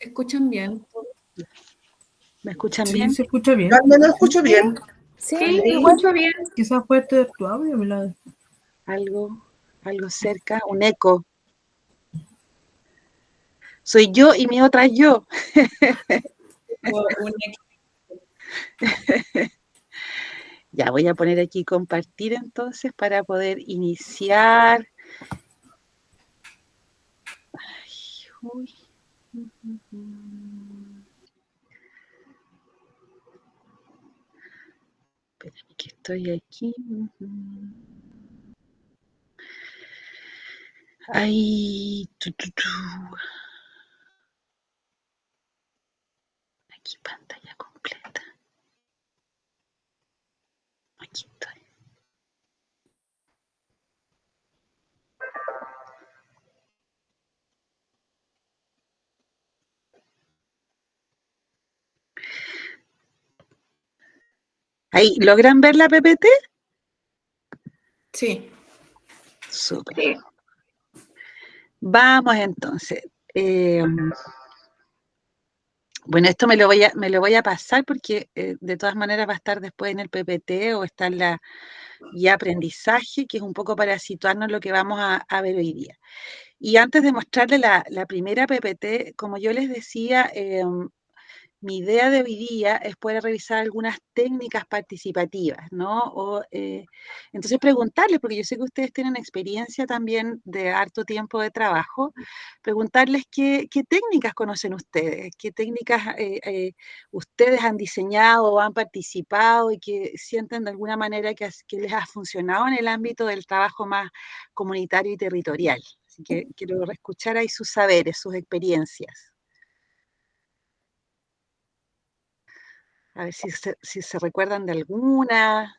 ¿Escuchan bien? ¿Me escuchan Sí, bien? se escucha bien. Yo al menos escucho bien. Sí, Sí. escucho bien. Quizás puede ser tu audio, Milagro. Algo cerca, un eco. Soy yo y mi otra yo. Ya voy a poner aquí compartir entonces para poder iniciar. Ay, uy. Espérame que estoy aquí. Ay, aquí pantalla completa. Aquí estoy. Ahí, ¿logran ver la PPT? Sí. Súper. Sí. Vamos entonces. Bueno, esto me lo voy a pasar porque de todas maneras va a estar después en el PPT o está en la guía aprendizaje, que es un poco para situarnos en lo que vamos a ver hoy día. Y antes de mostrarle la primera PPT, como yo les decía, mi idea de hoy día es poder revisar algunas técnicas participativas, ¿no? Entonces preguntarles, porque yo sé que ustedes tienen experiencia también de harto tiempo de trabajo, preguntarles qué técnicas conocen ustedes, qué técnicas ustedes han diseñado o han participado y que sienten de alguna manera que les ha funcionado en el ámbito del trabajo más comunitario y territorial. Así que quiero escuchar ahí sus saberes, sus experiencias. A ver si se recuerdan de alguna.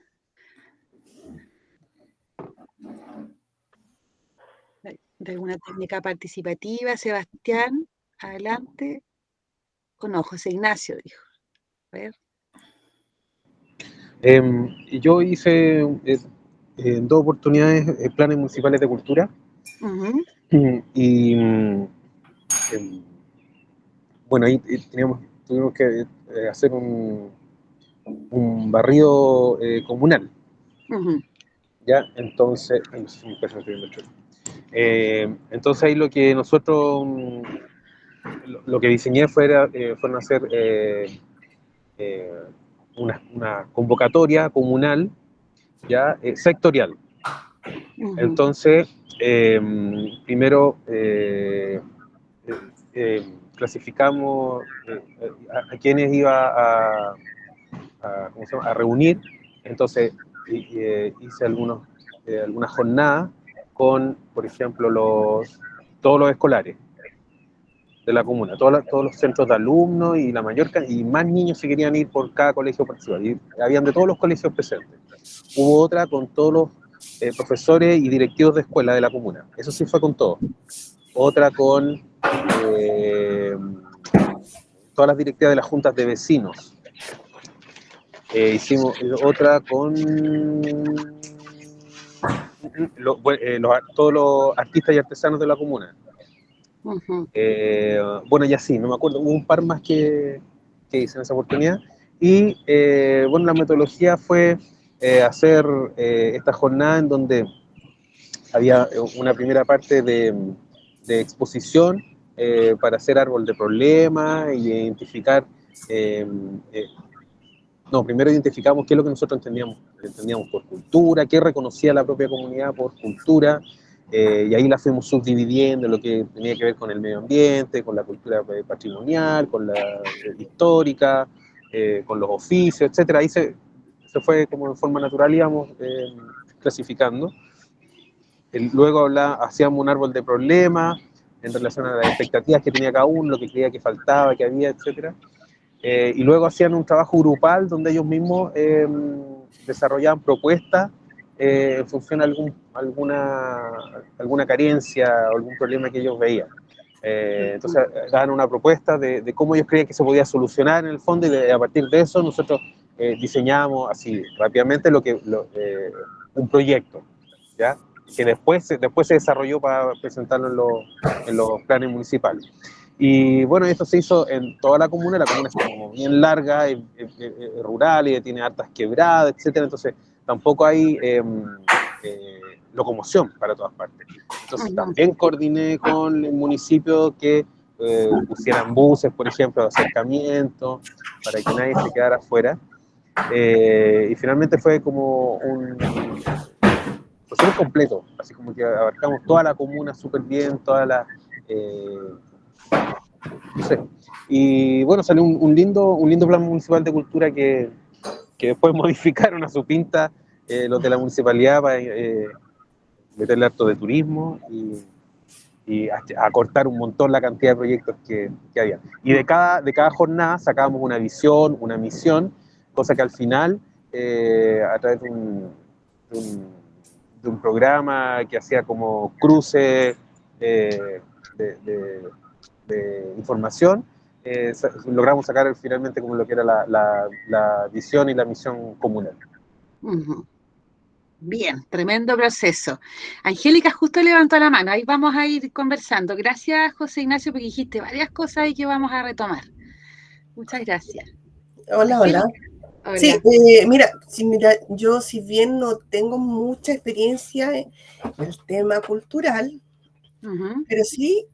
De alguna técnica participativa. Sebastián, adelante. No, José Ignacio dijo. A ver. Yo hice en 2 oportunidades planes municipales de cultura. Uh-huh. Y bueno, ahí tuvimos que hacer un barrido comunal. Uh-huh. ¿Ya? Entonces, entonces ahí lo que nosotros, lo que diseñé fueron hacer una convocatoria comunal, ya sectorial. Uh-huh. Entonces, primero clasificamos a quienes iba ¿cómo se llama? A reunir. Entonces hice algunas jornadas con, por ejemplo, todos los escolares de la comuna, todos los centros de alumnos y y más niños se querían ir por cada colegio participar. Y habían de todos los colegios presentes. Hubo otra con todos los profesores y directivos de escuela de la comuna. Eso sí fue con todos. Otra con todas las directivas de las juntas de vecinos. Hicimos otra con todos los artistas y artesanos de la comuna. Uh-huh. Bueno, y así, no me acuerdo, hubo un par más que hice en esa oportunidad. Y bueno, la metodología fue hacer esta jornada en donde había una primera parte de exposición para hacer árbol de problemas y identificar. Primero identificamos qué es lo que nosotros entendíamos por cultura, qué reconocía la propia comunidad por cultura, y ahí la fuimos subdividiendo en lo que tenía que ver con el medio ambiente, con la cultura patrimonial, con la histórica, con los oficios, etc. Ahí se fue como de forma natural, íbamos clasificando. Luego hacíamos un árbol de problemas en relación a las expectativas que tenía cada uno, lo que creía que faltaba, que había, etc. Y luego hacían un trabajo grupal donde ellos mismos desarrollaban propuestas en función de alguna carencia o algún problema que ellos veían. Entonces daban una propuesta de cómo ellos creían que se podía solucionar en el fondo, y a partir de eso nosotros diseñábamos así rápidamente un proyecto, ¿ya? Que después se desarrolló para presentarlo en los planes municipales. Y bueno, esto se hizo en toda la comuna es como bien larga, es rural y tiene hartas quebradas, etcétera, entonces tampoco hay locomoción para todas partes. Entonces también coordiné con el municipio que pusieran buses, por ejemplo, de acercamiento, para que nadie se quedara afuera. Y finalmente fue como fue súper completo, así como que abarcamos toda la comuna súper bien, toda la... no sé. Y bueno, salió un lindo plan municipal de cultura que después modificaron a su pinta los de la municipalidad para meterle harto de turismo y acortar un montón la cantidad de proyectos que había. Y de cada jornada sacábamos una visión, una misión, cosa que al final, a través de un programa que hacía como cruce de información, logramos sacar finalmente como lo que era la visión y la misión comunal. Bien, tremendo proceso. Angélica justo levantó la mano, ahí vamos a ir conversando. Gracias, José Ignacio, porque dijiste varias cosas ahí que vamos a retomar. Muchas gracias. Hola, hola. Hola. Sí, mira, yo si bien no tengo mucha experiencia en el tema cultural, pero sí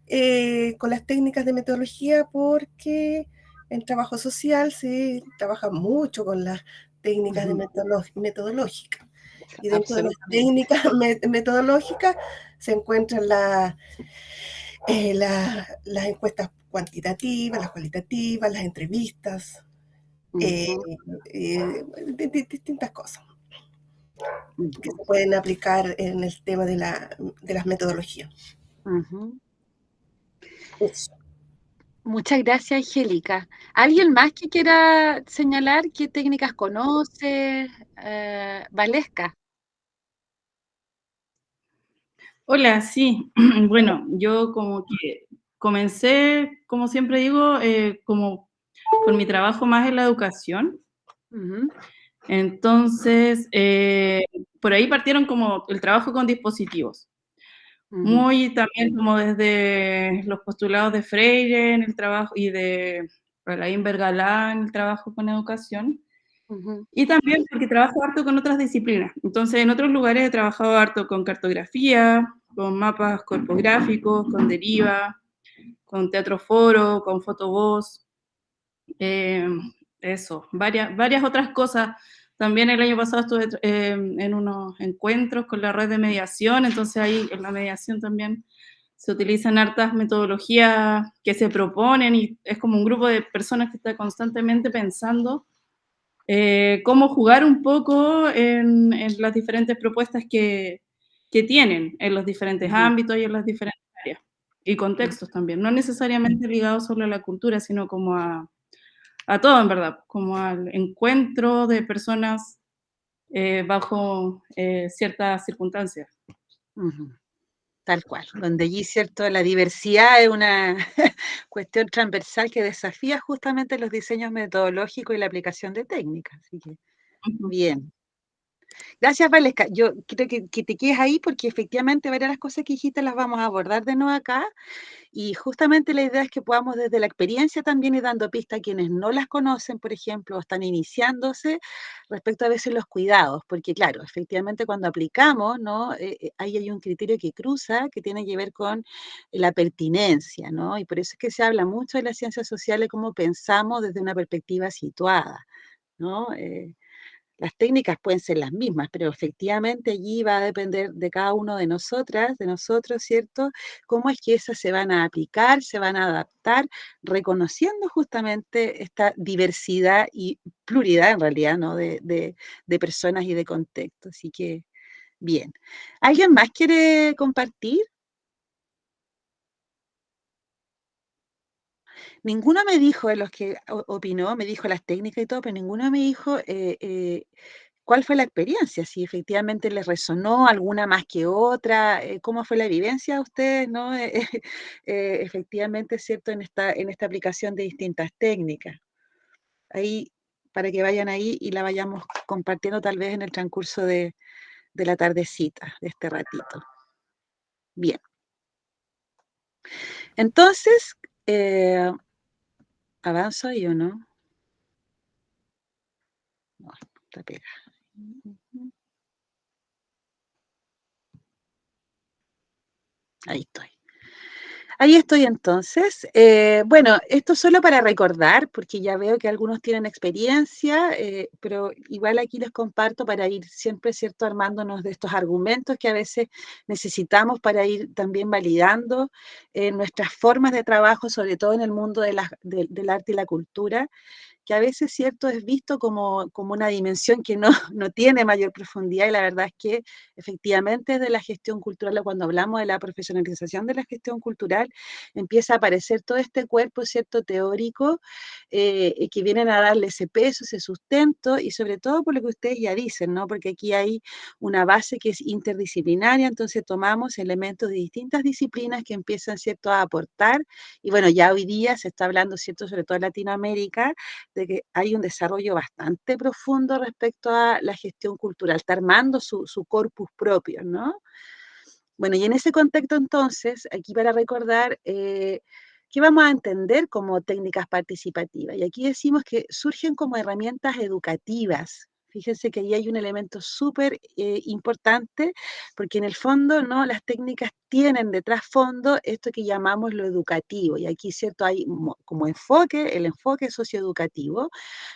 con las técnicas de metodología, porque en trabajo social se trabaja mucho con las técnicas de metodológicas. Y dentro de las técnicas metodológicas se encuentran las encuestas cuantitativas, las cualitativas, las entrevistas, distintas cosas que se pueden aplicar en el tema de las metodologías. Muchas gracias, Angélica. ¿Alguien más que quiera señalar qué técnicas conoce? Valesca. Hola, sí. Bueno, yo como que comencé, como siempre digo, como con mi trabajo más en la educación. Entonces, por ahí partieron como el trabajo con dispositivos. Muy también como desde los postulados de Freire en el trabajo y de Alain Bergalá en el trabajo con educación. Y también porque trabajo harto con otras disciplinas. Entonces, en otros lugares he trabajado harto con cartografía, con mapas corpográficos, con deriva, con teatro foro, con fotovoz, eso, varias otras cosas. También el año pasado estuve en unos encuentros con la red de mediación, entonces ahí en la mediación también se utilizan hartas metodologías que se proponen y es como un grupo de personas que está constantemente pensando cómo jugar un poco en las diferentes propuestas que tienen en los diferentes ámbitos y en las diferentes áreas y contextos también, no necesariamente ligados solo a la cultura, sino como a todo, en verdad, como al encuentro de personas bajo ciertas circunstancias. Tal cual, donde allí, cierto, la diversidad es una cuestión transversal que desafía justamente los diseños metodológicos y la aplicación de técnicas. Así que, bien. Gracias, Valesca. Yo quiero que te quedes ahí porque efectivamente varias de las cosas que dijiste las vamos a abordar de nuevo acá. Y justamente la idea es que podamos desde la experiencia también ir dando pistas a quienes no las conocen, por ejemplo, o están iniciándose respecto a veces los cuidados, porque claro, efectivamente cuando aplicamos, ¿no? Ahí hay un criterio que cruza, que tiene que ver con la pertinencia, ¿no? Y por eso es que se habla mucho de las ciencias sociales, cómo pensamos desde una perspectiva situada, ¿no? Las técnicas pueden ser las mismas, pero efectivamente allí va a depender de cada uno de nosotras, de nosotros, ¿cierto? Cómo es que esas se van a aplicar, se van a adaptar, reconociendo justamente esta diversidad y pluralidad en realidad, ¿no? De personas y de contextos. Así que, bien. ¿Alguien más quiere compartir? Ninguno me dijo de los que opinó, me dijo las técnicas y todo, pero ninguno me dijo cuál fue la experiencia, si efectivamente les resonó alguna más que otra, cómo fue la vivencia de ustedes, ¿no? Efectivamente, es cierto, en esta aplicación de distintas técnicas. Ahí, para que vayan ahí y la vayamos compartiendo tal vez en el transcurso de la tardecita, de este ratito. Bien. Entonces, ¿Avanzo yo, no? No, está pegada. Ahí estoy. Ahí estoy entonces. Bueno, esto solo para recordar, porque ya veo que algunos tienen experiencia, pero igual aquí les comparto para ir siempre, ¿cierto?, armándonos de estos argumentos que a veces necesitamos para ir también validando nuestras formas de trabajo, sobre todo en el mundo del arte y la cultura, que a veces, cierto, es visto como una dimensión que no tiene mayor profundidad, y la verdad es que efectivamente de la gestión cultural, o cuando hablamos de la profesionalización de la gestión cultural, empieza a aparecer todo este cuerpo, cierto, teórico, que vienen a darle ese peso, ese sustento, y sobre todo por lo que ustedes ya dicen, ¿no? Porque aquí hay una base que es interdisciplinaria, entonces tomamos elementos de distintas disciplinas que empiezan, cierto, a aportar, y bueno, ya hoy día se está hablando, cierto, sobre todo en Latinoamérica, de que hay un desarrollo bastante profundo respecto a la gestión cultural, está armando su corpus propio, ¿no? Bueno, y en ese contexto entonces, aquí para recordar, ¿qué vamos a entender como técnicas participativas? Y aquí decimos que surgen como herramientas educativas. Fíjense que ahí hay un elemento súper importante, porque en el fondo, ¿no?, las técnicas tienen de trasfondo esto que llamamos lo educativo. Y aquí, ¿cierto?, hay como enfoque, el enfoque socioeducativo,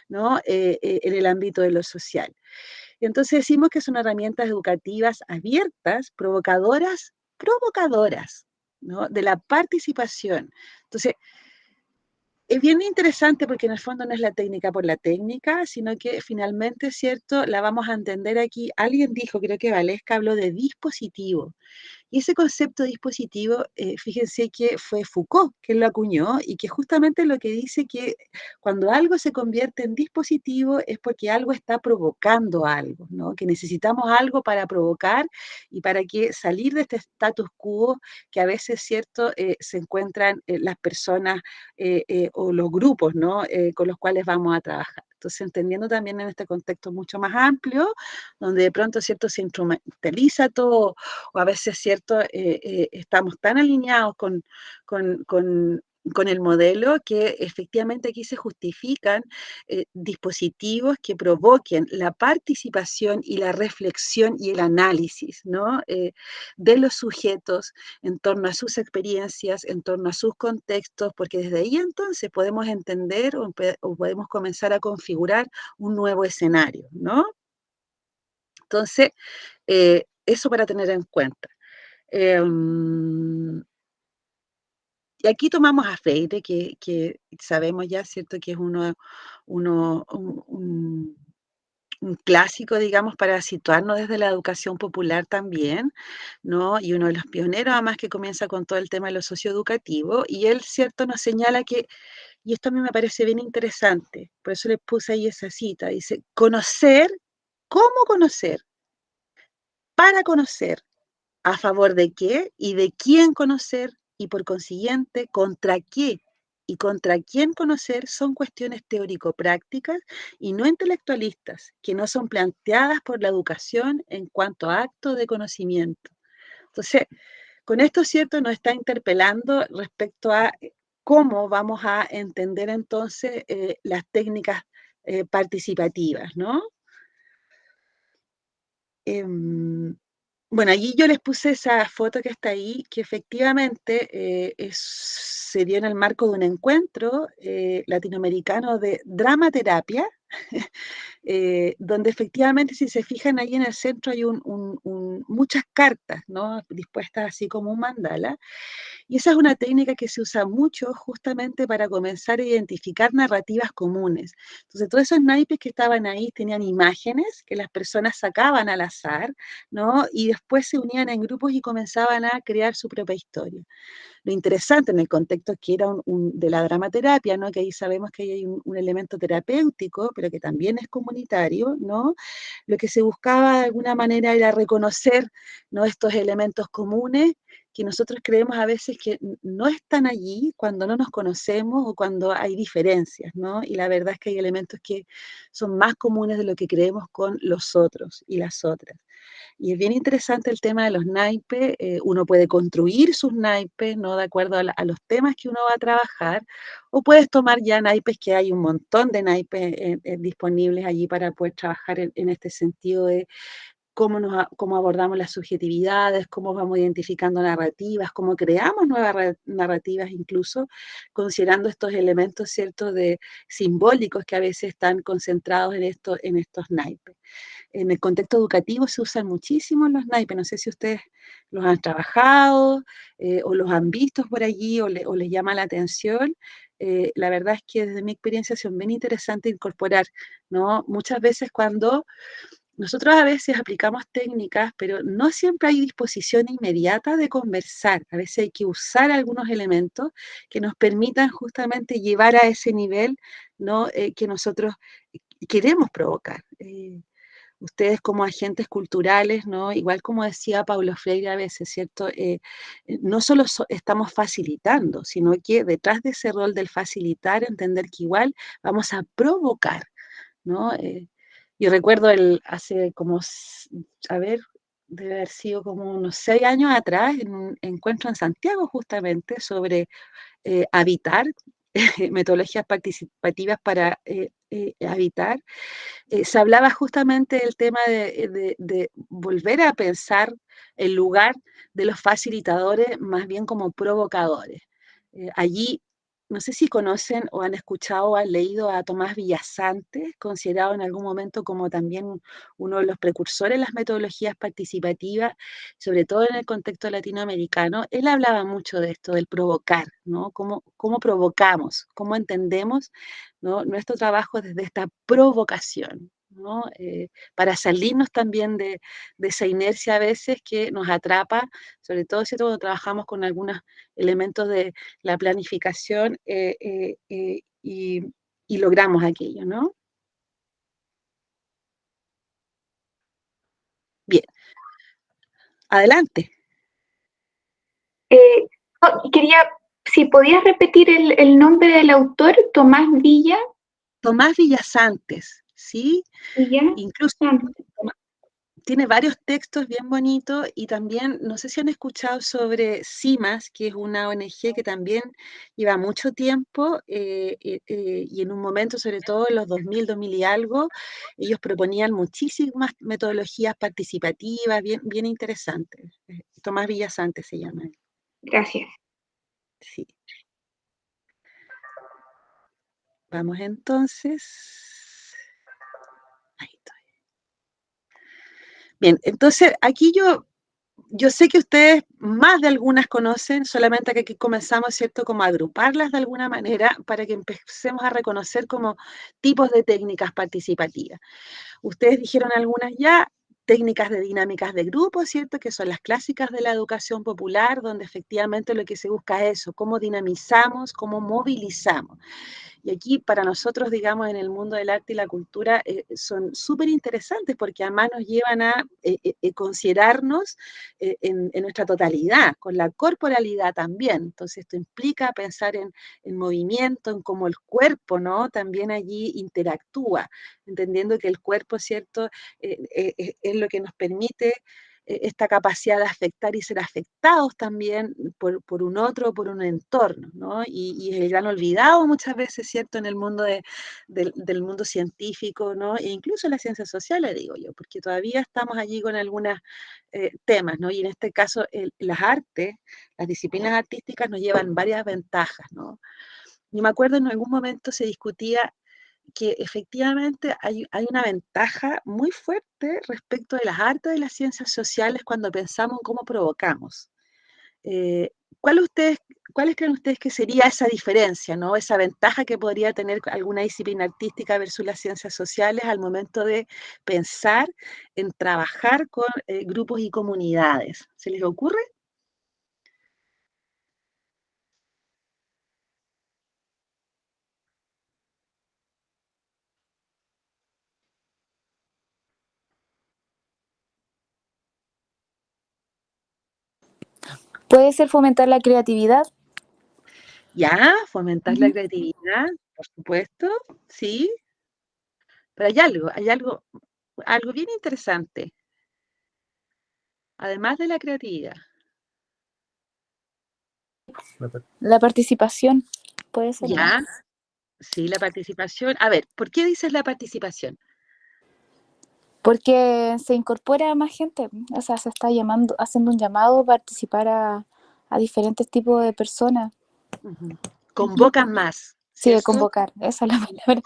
¿no?, en el ámbito de lo social. Y entonces decimos que son herramientas educativas abiertas, provocadoras, ¿no?, de la participación. Entonces, es bien interesante porque en el fondo no es la técnica por la técnica, sino que finalmente, ¿cierto?, la vamos a entender aquí. Alguien dijo, creo que Valesca habló de dispositivo. Y ese concepto dispositivo, fíjense que fue Foucault quien lo acuñó, y que justamente lo que dice que cuando algo se convierte en dispositivo es porque algo está provocando algo, ¿no? Que necesitamos algo para provocar y para que salir de este status quo que a veces, ¿cierto?, se encuentran las personas o los grupos, ¿no?, con los cuales vamos a trabajar. Entonces, entendiendo también en este contexto mucho más amplio, donde de pronto, ¿cierto?, se instrumentaliza todo, o a veces, ¿cierto?, estamos tan alineados con, con- con el modelo que efectivamente aquí se justifican dispositivos que provoquen la participación y la reflexión y el análisis, ¿no?, de los sujetos en torno a sus experiencias, en torno a sus contextos, porque desde ahí entonces podemos entender o podemos comenzar a configurar un nuevo escenario, ¿no? Entonces, eso para tener en cuenta. Em, y aquí tomamos a Freire, que sabemos ya, ¿cierto?, que es uno- un clásico, digamos, para situarnos desde la educación popular también, ¿no? Y uno de los pioneros, además, que comienza con todo el tema de lo socioeducativo, y él, ¿cierto?, nos señala que, y esto a mí me parece bien interesante, por eso le puse ahí esa cita, dice, conocer, ¿cómo conocer? Para conocer. ¿A favor de qué y de quién conocer? Y por consiguiente, ¿contra qué y contra quién conocer? Son cuestiones teórico-prácticas y no intelectualistas, que no son planteadas por la educación en cuanto a acto de conocimiento. Entonces, con esto, ¿cierto?, nos está interpelando respecto a cómo vamos a entender entonces las técnicas participativas, ¿no? Em, bueno, allí yo les puse esa foto que está ahí, que efectivamente se dio en el marco de un encuentro latinoamericano de dramaterapia, donde efectivamente, si se fijan ahí en el centro hay muchas cartas, ¿no?, dispuestas así como un mandala, y esa es una técnica que se usa mucho justamente para comenzar a identificar narrativas comunes. Entonces, todos esos naipes que estaban ahí tenían imágenes que las personas sacaban al azar, ¿no?, y después se unían en grupos y comenzaban a crear su propia historia. Lo interesante en el contexto que era de la dramaterapia, ¿no?, que ahí sabemos que hay un elemento terapéutico, pero que también es comunitario, ¿no? Lo que se buscaba de alguna manera era reconocer, ¿no?, estos elementos comunes que nosotros creemos a veces que no están allí cuando no nos conocemos o cuando hay diferencias, ¿no? Y la verdad es que hay elementos que son más comunes de lo que creemos con los otros y las otras. Y es bien interesante el tema de los naipes. Uno puede construir sus naipes, ¿no? De acuerdo a los temas que uno va a trabajar, o puedes tomar ya naipes, que hay un montón de naipes disponibles allí para poder trabajar en este sentido de cómo abordamos las subjetividades, cómo vamos identificando narrativas, cómo creamos nuevas narrativas, incluso considerando estos elementos, ¿cierto?, de simbólicos que a veces están concentrados en estos naipes. En el contexto educativo se usan muchísimo los naipes, no sé si ustedes los han trabajado o los han visto por allí o les llama la atención. La verdad es que desde mi experiencia son bien interesante incorporar, ¿no? Muchas veces cuando nosotros a veces aplicamos técnicas, pero no siempre hay disposición inmediata de conversar. A veces hay que usar algunos elementos que nos permitan justamente llevar a ese nivel, ¿no? Que nosotros queremos provocar. Ustedes como agentes culturales, ¿no? Igual como decía Paulo Freire a veces, ¿cierto? No solo estamos facilitando, sino que detrás de ese rol del facilitar, entender que igual vamos a provocar, ¿no? Yo recuerdo hace como, a ver, debe haber sido como unos 6 años atrás, en un encuentro en Santiago justamente sobre habitar, metodologías participativas para habitar. Se hablaba justamente del tema de volver a pensar el lugar de los facilitadores más bien como provocadores. Allí, no sé si conocen o han escuchado o han leído a Tomás Villasante, considerado en algún momento como también uno de los precursores de las metodologías participativas, sobre todo en el contexto latinoamericano. Él hablaba mucho de esto, del provocar, ¿no? Cómo provocamos, cómo entendemos, ¿no?, nuestro trabajo desde esta provocación, ¿no? Para salirnos también de esa inercia a veces que nos atrapa, sobre todo si trabajamos con algunos elementos de la planificación y logramos aquello, ¿no? Bien, adelante. Quería, si podías repetir el nombre del autor, Tomás Villa. Tomás Villasantes, ¿sí? Villa. Incluso tiene varios textos bien bonitos y también, no sé si han escuchado sobre CIMAS, que es una ONG que también lleva mucho tiempo y en un momento, sobre todo en los 2000 y algo, ellos proponían muchísimas metodologías participativas, bien interesantes. Tomás Villasante se llama. Gracias. Sí. Vamos entonces. Ahí estoy. Bien, entonces aquí yo sé que ustedes más de algunas conocen, solamente que aquí comenzamos, ¿cierto?, como a agruparlas de alguna manera para que empecemos a reconocer como tipos de técnicas participativas. Ustedes dijeron algunas ya, técnicas de dinámicas de grupo, ¿cierto?, que son las clásicas de la educación popular, donde efectivamente lo que se busca es eso, cómo dinamizamos, cómo movilizamos. Y aquí para nosotros, digamos, en el mundo del arte y la cultura, son súper interesantes porque además nos llevan a considerarnos en nuestra totalidad, con la corporalidad también. Entonces esto implica pensar en movimiento, en cómo el cuerpo, ¿no?, también allí interactúa, entendiendo que el cuerpo, ¿cierto?, es lo que nos permite esta capacidad de afectar y ser afectados también por un otro, por un entorno, ¿no? Y es el gran olvidado muchas veces, ¿cierto?, en el mundo del mundo científico, ¿no? E incluso en las ciencias sociales, digo yo, porque todavía estamos allí con algunos temas, ¿no? Y en este caso, las artes, las disciplinas artísticas nos llevan varias ventajas, ¿no? Yo me acuerdo en algún momento se discutía que efectivamente hay una ventaja muy fuerte respecto de las artes y las ciencias sociales cuando pensamos en cómo provocamos. Eh, ¿cuál ustedes, ¿Cuáles creen ustedes que sería esa diferencia, ¿no? Esa ventaja que podría tener alguna disciplina artística versus las ciencias sociales al momento de pensar en trabajar con grupos y comunidades? ¿Se les ocurre? ¿Puede ser fomentar la creatividad? Ya, fomentar la creatividad, por supuesto, sí. Pero hay algo bien interesante. además de la creatividad. La participación puede ser. Ya, sí, la participación. A ver, ¿por qué dices la participación? Porque se incorpora más gente, o sea, se está haciendo un llamado a participar a diferentes tipos de personas. Convocan más, Sí, de ¿cierto? convocar, esa es la palabra.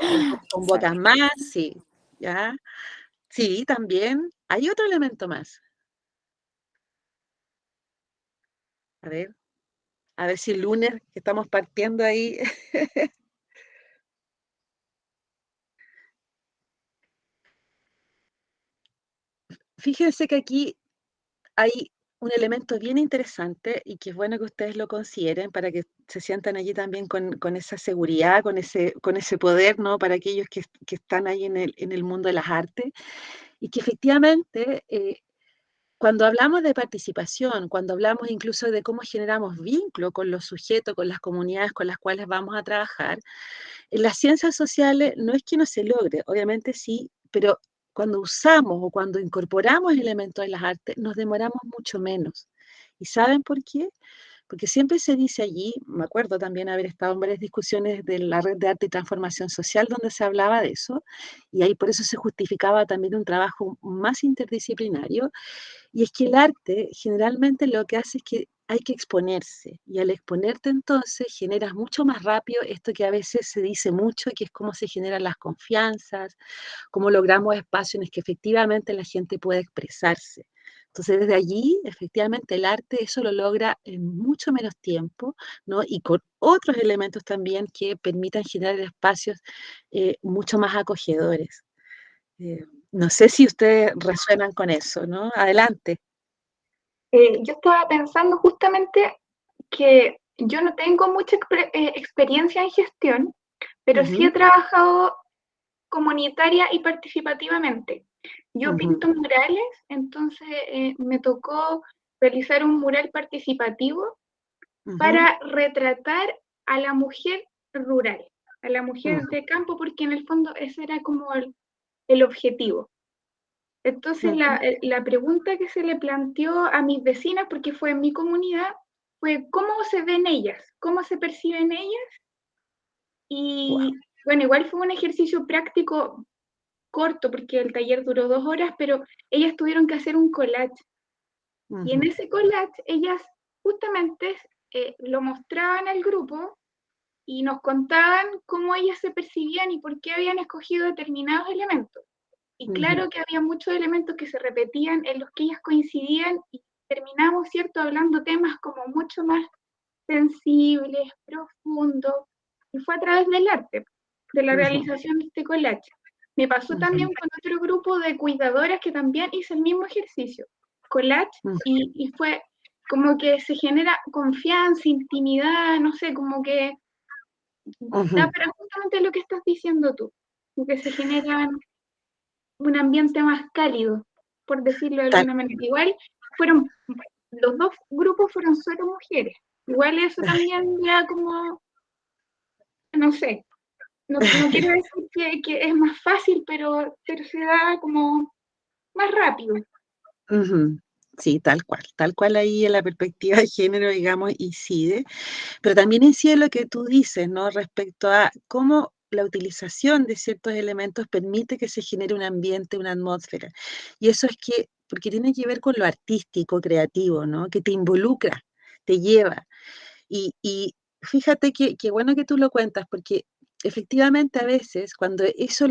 Convocan más, sí, ya. Sí, también. Hay otro elemento más. A ver si el lunes que estamos partiendo ahí. Fíjense que aquí hay un elemento bien interesante y que es bueno que ustedes lo consideren para que se sientan allí también con esa seguridad, con ese poder, ¿no? Para aquellos que están ahí en el mundo de las artes. Y que efectivamente, cuando hablamos de participación, cuando hablamos incluso de cómo generamos vínculo con los sujetos, con las comunidades con las cuales vamos a trabajar, en las ciencias sociales no es que no se logre, obviamente sí, pero cuando usamos o cuando incorporamos elementos de las artes, nos demoramos mucho menos. ¿Y saben por qué? Porque siempre se dice allí, me acuerdo también haber estado en varias discusiones de la Red de Arte y Transformación Social donde se hablaba de eso, y ahí por eso se justificaba también un trabajo más interdisciplinario, y es que el arte generalmente lo que hace es que hay que exponerse, y al exponerte entonces generas mucho más rápido esto que a veces se dice mucho, que es cómo se generan las confianzas, cómo logramos espacios en los que efectivamente la gente puede expresarse. Entonces, desde allí, efectivamente, el arte eso lo logra en mucho menos tiempo, ¿no? Y con otros elementos también que permitan generar espacios mucho más acogedores. No sé si ustedes resuenan con eso, ¿no? Adelante. Yo estaba pensando justamente que yo no tengo mucha experiencia en gestión, pero sí he trabajado comunitaria y participativamente. Yo pinto murales, entonces me tocó realizar un mural participativo para retratar a la mujer rural, a la mujer de campo, porque en el fondo ese era como el objetivo. Entonces la pregunta que se le planteó a mis vecinas, porque fue en mi comunidad, fue cómo se ven ellas, cómo se perciben ellas. Y bueno, igual fue un ejercicio práctico corto, porque el taller duró 2 horas, pero ellas tuvieron que hacer un collage. Y en ese collage ellas justamente lo mostraban al grupo y nos contaban cómo ellas se percibían y por qué habían escogido determinados elementos. Y claro que había muchos elementos que se repetían en los que ellas coincidían y terminamos, ¿cierto?, hablando temas como mucho más sensibles, profundos, y fue a través del arte, de la realización de este collage. Me pasó también con otro grupo de cuidadoras que también hice el mismo ejercicio, collage, y fue como que se genera confianza, intimidad, no sé, como que da para justamente lo que estás diciendo tú, como que se genera un ambiente más cálido, por decirlo de alguna manera. Igual los 2 grupos fueron solo mujeres. Igual eso también ya como, no sé, no quiero decir que es más fácil, pero se da como más rápido. Sí, tal cual ahí en la perspectiva de género, digamos, incide, pero también incide lo que tú dices, ¿no? Respecto a cómo la utilización de ciertos elementos permite que se genere un ambiente, una atmósfera. Y eso es porque tiene que ver con lo artístico, creativo, ¿no? Que te involucra, te lleva. Y fíjate que bueno que tú lo cuentas, porque efectivamente a veces cuando eso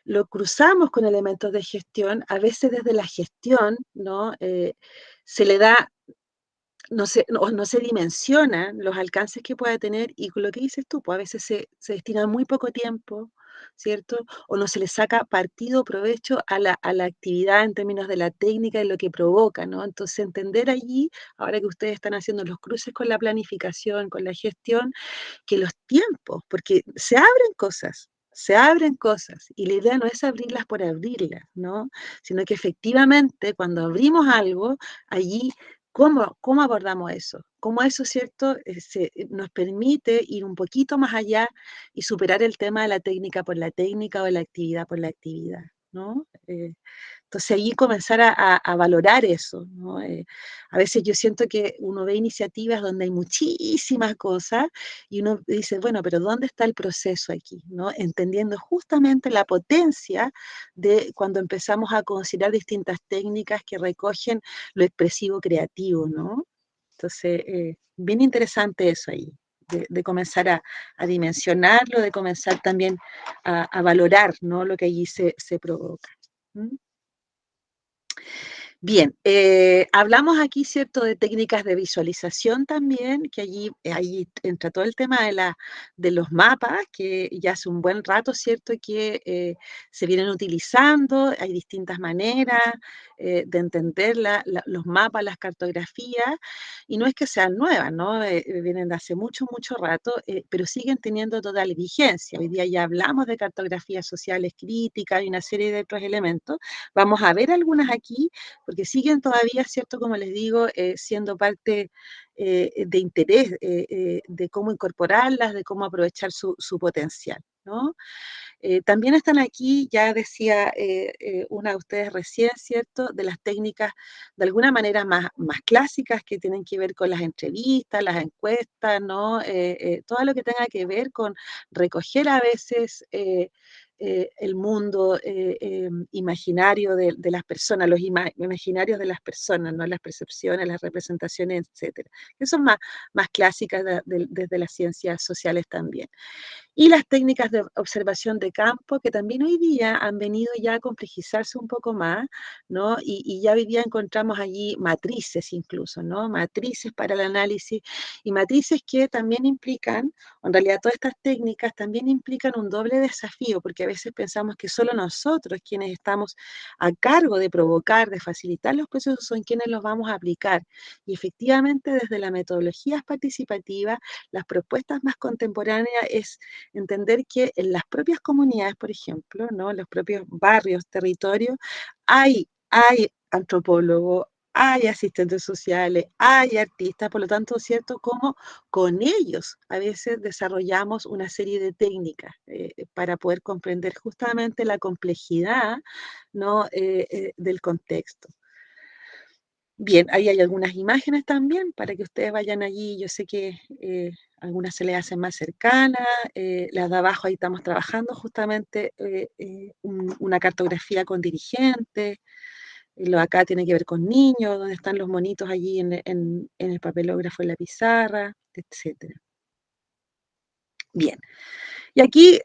lo cruzamos con elementos de gestión, a veces desde la gestión, ¿no? Se le da, no se dimensionan los alcances que puede tener y con lo que dices tú, pues a veces se destina muy poco tiempo, ¿cierto? O no se le saca partido, provecho a la actividad en términos de la técnica y lo que provoca, ¿no? Entonces entender allí, ahora que ustedes están haciendo los cruces con la planificación, con la gestión, que los tiempos, porque se abren cosas, y la idea no es abrirlas por abrirlas, ¿no? Sino que efectivamente cuando abrimos algo, allí, ¿cómo abordamos eso? ¿Cómo eso, cierto, nos permite ir un poquito más allá y superar el tema de la técnica por la técnica o la actividad por la actividad, ¿no? Entonces ahí comenzar a valorar eso, ¿no? A veces yo siento que uno ve iniciativas donde hay muchísimas cosas y uno dice, bueno, pero ¿dónde está el proceso aquí? ¿No? Entendiendo justamente la potencia de cuando empezamos a considerar distintas técnicas que recogen lo expresivo creativo, ¿no? Entonces, bien interesante eso ahí, de comenzar a dimensionarlo, de comenzar también a valorar, ¿no? Lo que allí se provoca. ¿Mm? Bien, hablamos aquí, ¿cierto?, de técnicas de visualización también, que allí entra todo el tema de los mapas, que ya hace un buen rato, ¿cierto?, que se vienen utilizando, hay distintas maneras de entender los mapas, las cartografías, y no es que sean nuevas, ¿no? Vienen de hace mucho, mucho rato, pero siguen teniendo total vigencia. Hoy día ya hablamos de cartografías sociales críticas y una serie de otros elementos. Vamos a ver algunas aquí, porque siguen todavía, ¿cierto?, como les digo, siendo parte de interés de cómo incorporarlas, de cómo aprovechar su potencial, ¿no? También están aquí, ya decía una de ustedes recién, ¿cierto?, de las técnicas de alguna manera más clásicas que tienen que ver con las entrevistas, las encuestas, ¿no? Todo lo que tenga que ver con recoger a veces el mundo imaginario de las personas, los imaginarios de las personas, ¿no? Las percepciones, las representaciones, etcétera, que son más clásicas desde las ciencias sociales también. Y las técnicas de observación de campo, que también hoy día han venido ya a complejizarse un poco más, ¿no? Y ya hoy día encontramos allí matrices incluso, ¿no? Matrices para el análisis y matrices que también implican, en realidad todas estas técnicas también implican un doble desafío, porque a veces pensamos que solo nosotros, quienes estamos a cargo de provocar, de facilitar los procesos, son quienes los vamos a aplicar. Y efectivamente, desde la metodología participativa, las propuestas más contemporáneas es entender que en las propias comunidades, por ejemplo, ¿no?, en los propios barrios, territorios, hay antropólogos, hay asistentes sociales, hay artistas, por lo tanto, ¿cierto?, como con ellos a veces desarrollamos una serie de técnicas para poder comprender justamente la complejidad, ¿no?, del contexto. Bien, ahí hay algunas imágenes también para que ustedes vayan allí. Yo sé que algunas se les hacen más cercanas. Las de abajo ahí estamos trabajando justamente una cartografía con dirigentes. Lo de acá tiene que ver con niños, donde están los monitos allí en el papelógrafo, en la pizarra, etcétera. Bien. Y aquí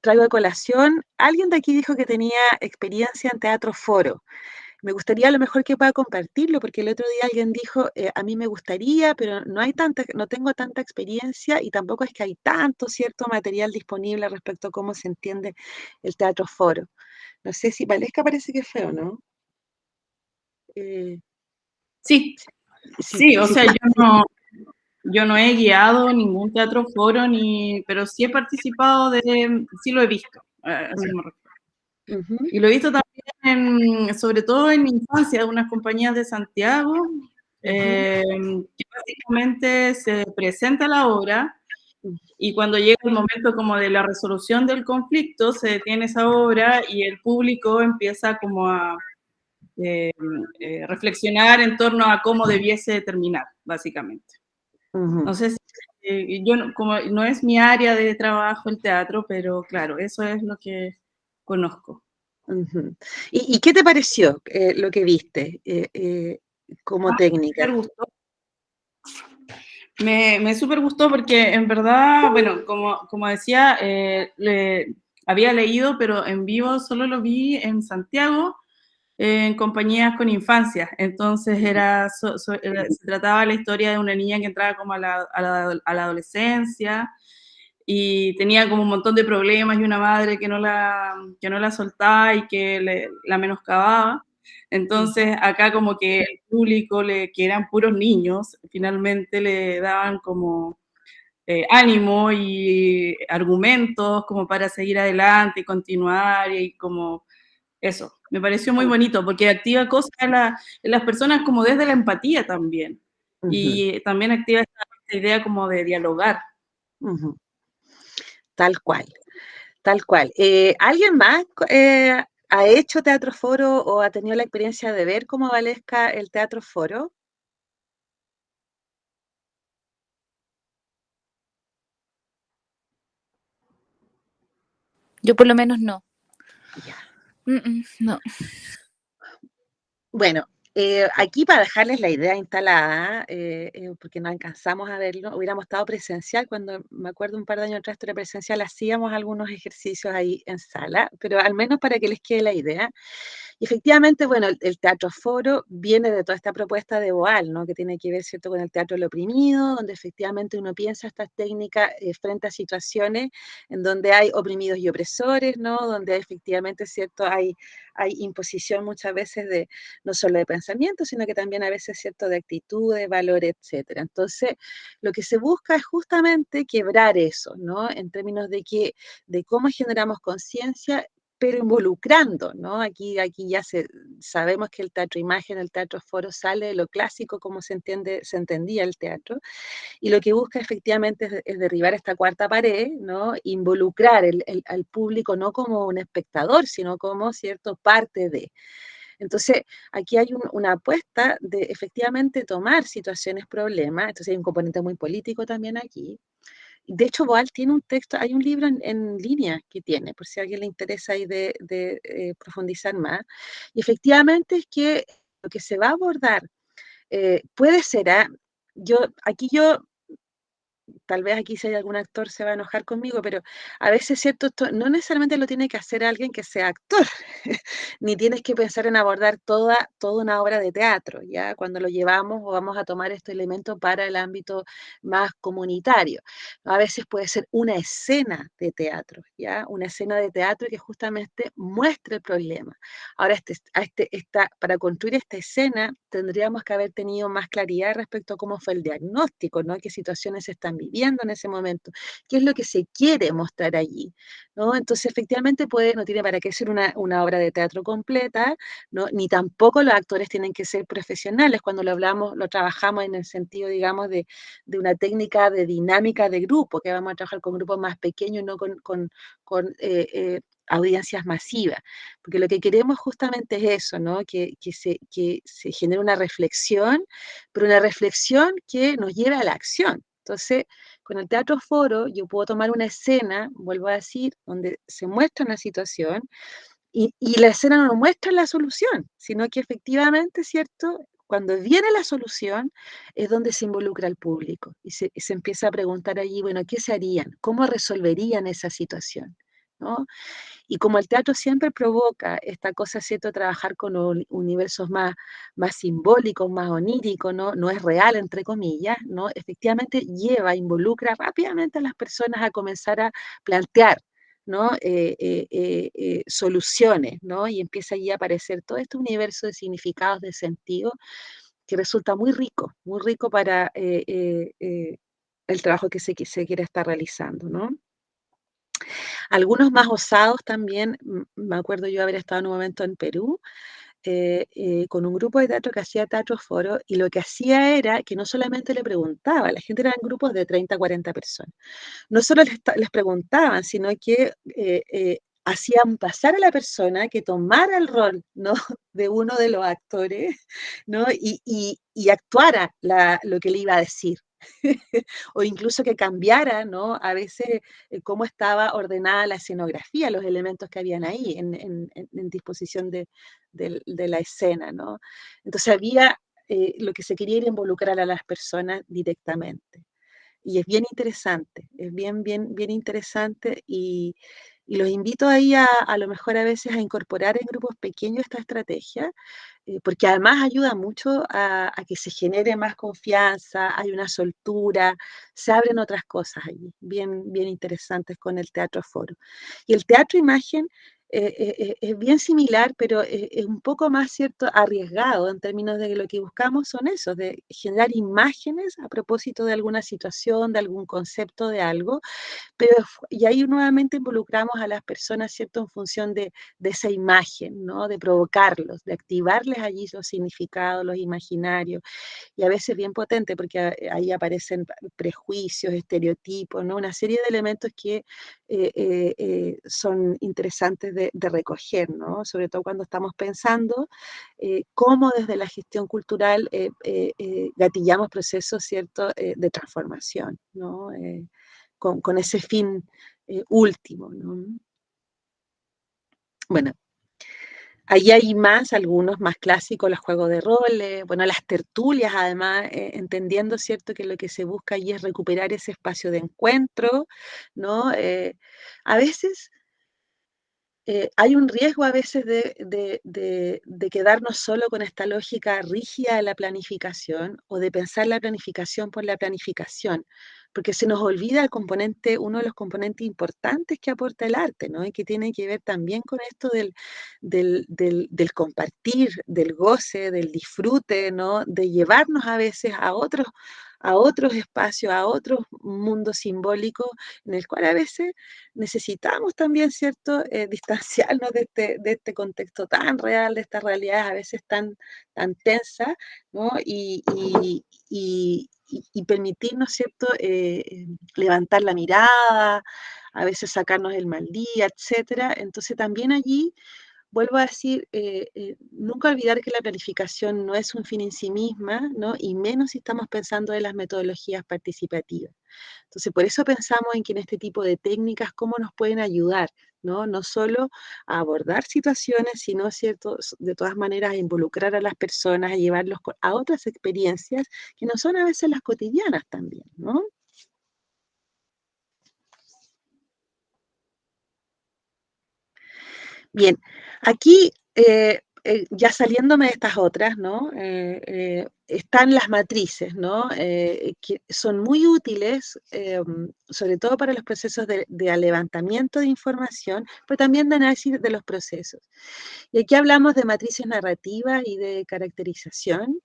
traigo a colación, alguien de aquí dijo que tenía experiencia en teatro foro. Me gustaría a lo mejor que pueda compartirlo, porque el otro día alguien dijo, a mí me gustaría, pero no tengo tanta experiencia y tampoco es que hay tanto cierto material disponible respecto a cómo se entiende el teatro foro. No sé si Valesca parece que es feo, ¿no? Sí, o sea, yo no he guiado ningún teatro foro, pero sí he participado sí lo he visto, así me refiero. Y lo he visto también, sobre todo en mi infancia, de unas compañías de Santiago, que básicamente se presenta la obra y cuando llega el momento como de la resolución del conflicto, se detiene esa obra y el público empieza como a reflexionar en torno a cómo debiese terminar, básicamente. No sé si, como no es mi área de trabajo el teatro, pero claro, eso es lo que conozco. ¿Y qué te pareció lo que viste como técnica? Me gustó. Me súper gustó porque en verdad, bueno, como decía, había leído, pero en vivo solo lo vi en Santiago, en compañías con infancia. Entonces se trataba la historia de una niña que entraba como a la adolescencia y tenía como un montón de problemas y una madre que no la soltaba y que la menoscababa. Entonces acá como que el público, que eran puros niños, finalmente le daban como ánimo y argumentos como para seguir adelante y continuar y como eso. Me pareció muy bonito porque activa cosas en las personas como desde la empatía también. Y también activa esta idea como de dialogar. Tal cual, tal cual. ¿Alguien más ¿Ha hecho teatro foro o ha tenido la experiencia de ver cómo Valesca el teatro foro? Yo por lo menos no. Ya. No. Bueno, aquí para dejarles la idea instalada, porque no alcanzamos a verlo, hubiéramos estado presencial, cuando me acuerdo un par de años atrás estuve presencial, hacíamos algunos ejercicios ahí en sala, pero al menos para que les quede la idea. Y efectivamente, bueno, el teatro foro viene de toda esta propuesta de Boal, ¿no? Que tiene que ver, ¿cierto?, con el teatro del oprimido, donde efectivamente uno piensa estas técnicas frente a situaciones en donde hay oprimidos y opresores, ¿no? Donde efectivamente, ¿cierto?, hay imposición muchas veces de no solo de pensamiento, sino que también a veces, ¿cierto?, de actitudes, valores, etcétera. Entonces, lo que se busca es justamente quebrar eso, ¿no? En términos de cómo generamos conciencia, pero involucrando, ¿no? Aquí ya sabemos que el teatro imagen, el teatro foro sale de lo clásico, como se entendía el teatro, y lo que busca efectivamente es derribar esta cuarta pared, ¿no? Involucrar al público no como un espectador, sino como, ¿cierto?, parte de. Entonces, aquí hay una apuesta de efectivamente tomar situaciones, problemas, entonces hay un componente muy político también aquí. De hecho, Boal tiene un texto, hay un libro en línea que tiene, por si a alguien le interesa ahí de profundizar más. Y efectivamente es que lo que se va a abordar puede ser, aquí yo tal vez aquí si hay algún actor se va a enojar conmigo, pero a veces, ¿cierto? Esto no necesariamente lo tiene que hacer alguien que sea actor, ni tienes que pensar en abordar toda una obra de teatro, ¿ya? Cuando lo llevamos o vamos a tomar este elemento para el ámbito más comunitario. A veces puede ser una escena de teatro, ¿ya? Una escena de teatro que justamente muestre el problema. Ahora, para construir esta escena tendríamos que haber tenido más claridad respecto a cómo fue el diagnóstico, ¿no? ¿Qué situaciones se están viviendo en ese momento? ¿Qué es lo que se quiere mostrar allí? ¿No? Entonces, efectivamente, no tiene para qué ser una obra de teatro completa, ¿no? Ni tampoco los actores tienen que ser profesionales. Cuando lo trabajamos en el sentido, digamos, de una técnica de dinámica de grupo, que vamos a trabajar con grupos más pequeños, no con audiencias masivas, porque lo que queremos justamente es eso, ¿no? Que se genere una reflexión, pero una reflexión que nos lleve a la acción. Entonces, con el teatro foro yo puedo tomar una escena, vuelvo a decir, donde se muestra una situación y la escena no muestra la solución, sino que efectivamente, ¿cierto? Cuando viene la solución es donde se involucra al público y se empieza a preguntar allí, bueno, ¿qué se harían? ¿Cómo resolverían esa situación? ¿No? Y como el teatro siempre provoca esta cosa, ¿cierto?, trabajar con universos más simbólicos, más oníricos, ¿no? No es real, entre comillas, ¿no? Efectivamente involucra rápidamente a las personas a comenzar a plantear, ¿no? Soluciones, ¿no? Y empieza allí a aparecer todo este universo de significados, de sentido, que resulta muy rico para el trabajo que se quiere estar realizando, ¿no? Algunos más osados también, me acuerdo yo haber estado en un momento en Perú, con un grupo de teatro que hacía teatro foro, y lo que hacía era que no solamente le preguntaba, la gente eran grupos de 30, 40 personas, no solo les preguntaban, sino que hacían pasar a la persona que tomara el rol, ¿no? de uno de los actores, ¿no? Y actuara lo que le iba a decir. O incluso que cambiara, ¿no? A veces cómo estaba ordenada la escenografía, los elementos que habían ahí en disposición de la escena, ¿no? Entonces lo que se quería era involucrar a las personas directamente. Y es bien interesante, es bien interesante y los invito ahí a lo mejor a veces a incorporar en grupos pequeños esta estrategia, porque además ayuda mucho a que se genere más confianza, hay una soltura, se abren otras cosas allí, bien interesantes con el teatro foro. Y el teatro imagen es bien similar, pero es un poco más, ¿cierto?, arriesgado en términos de que lo que buscamos son esos, de generar imágenes a propósito de alguna situación, de algún concepto de algo, y ahí nuevamente involucramos a las personas, ¿cierto?, en función de esa imagen, ¿no? De provocarlos, de activarles allí los significados, los imaginarios, y a veces bien potente, porque ahí aparecen prejuicios, estereotipos, ¿no? Una serie de elementos que son interesantes de recoger, ¿no? Sobre todo cuando estamos pensando cómo desde la gestión cultural gatillamos procesos, ¿cierto?, de transformación, ¿no? Con ese fin último, ¿no? Bueno, ahí hay algunos más clásicos, los juegos de rol, bueno, las tertulias, además, entendiendo, ¿cierto?, que lo que se busca allí es recuperar ese espacio de encuentro, ¿no? A veces hay un riesgo a veces de quedarnos solo con esta lógica rígida de la planificación o de pensar la planificación por la planificación, porque se nos olvida uno de los componentes importantes que aporta el arte, ¿no? Y que tiene que ver también con esto del compartir, del goce, del disfrute, ¿no? De llevarnos a veces a otros espacios, a otros mundos simbólicos, en el cual a veces necesitamos también, ¿cierto?, distanciarnos de este contexto tan real, de estas realidades a veces tan tensas, ¿no? Y permitirnos, ¿cierto?, levantar la mirada, a veces sacarnos el mal día, etcétera. Entonces también allí vuelvo a decir, nunca olvidar que la planificación no es un fin en sí misma, ¿no? Y menos si estamos pensando en las metodologías participativas. Entonces, por eso pensamos en que en este tipo de técnicas, cómo nos pueden ayudar, ¿no? No solo a abordar situaciones, sino, ¿cierto?, de todas maneras, a involucrar a las personas, a llevarlos a otras experiencias que no son a veces las cotidianas también, ¿no? Bien, aquí ya saliéndome de estas otras, ¿no? Están las matrices, ¿no? Que son muy útiles, sobre todo para los procesos de levantamiento de información, pero también de análisis de los procesos. Y aquí hablamos de matrices narrativas y de caracterización.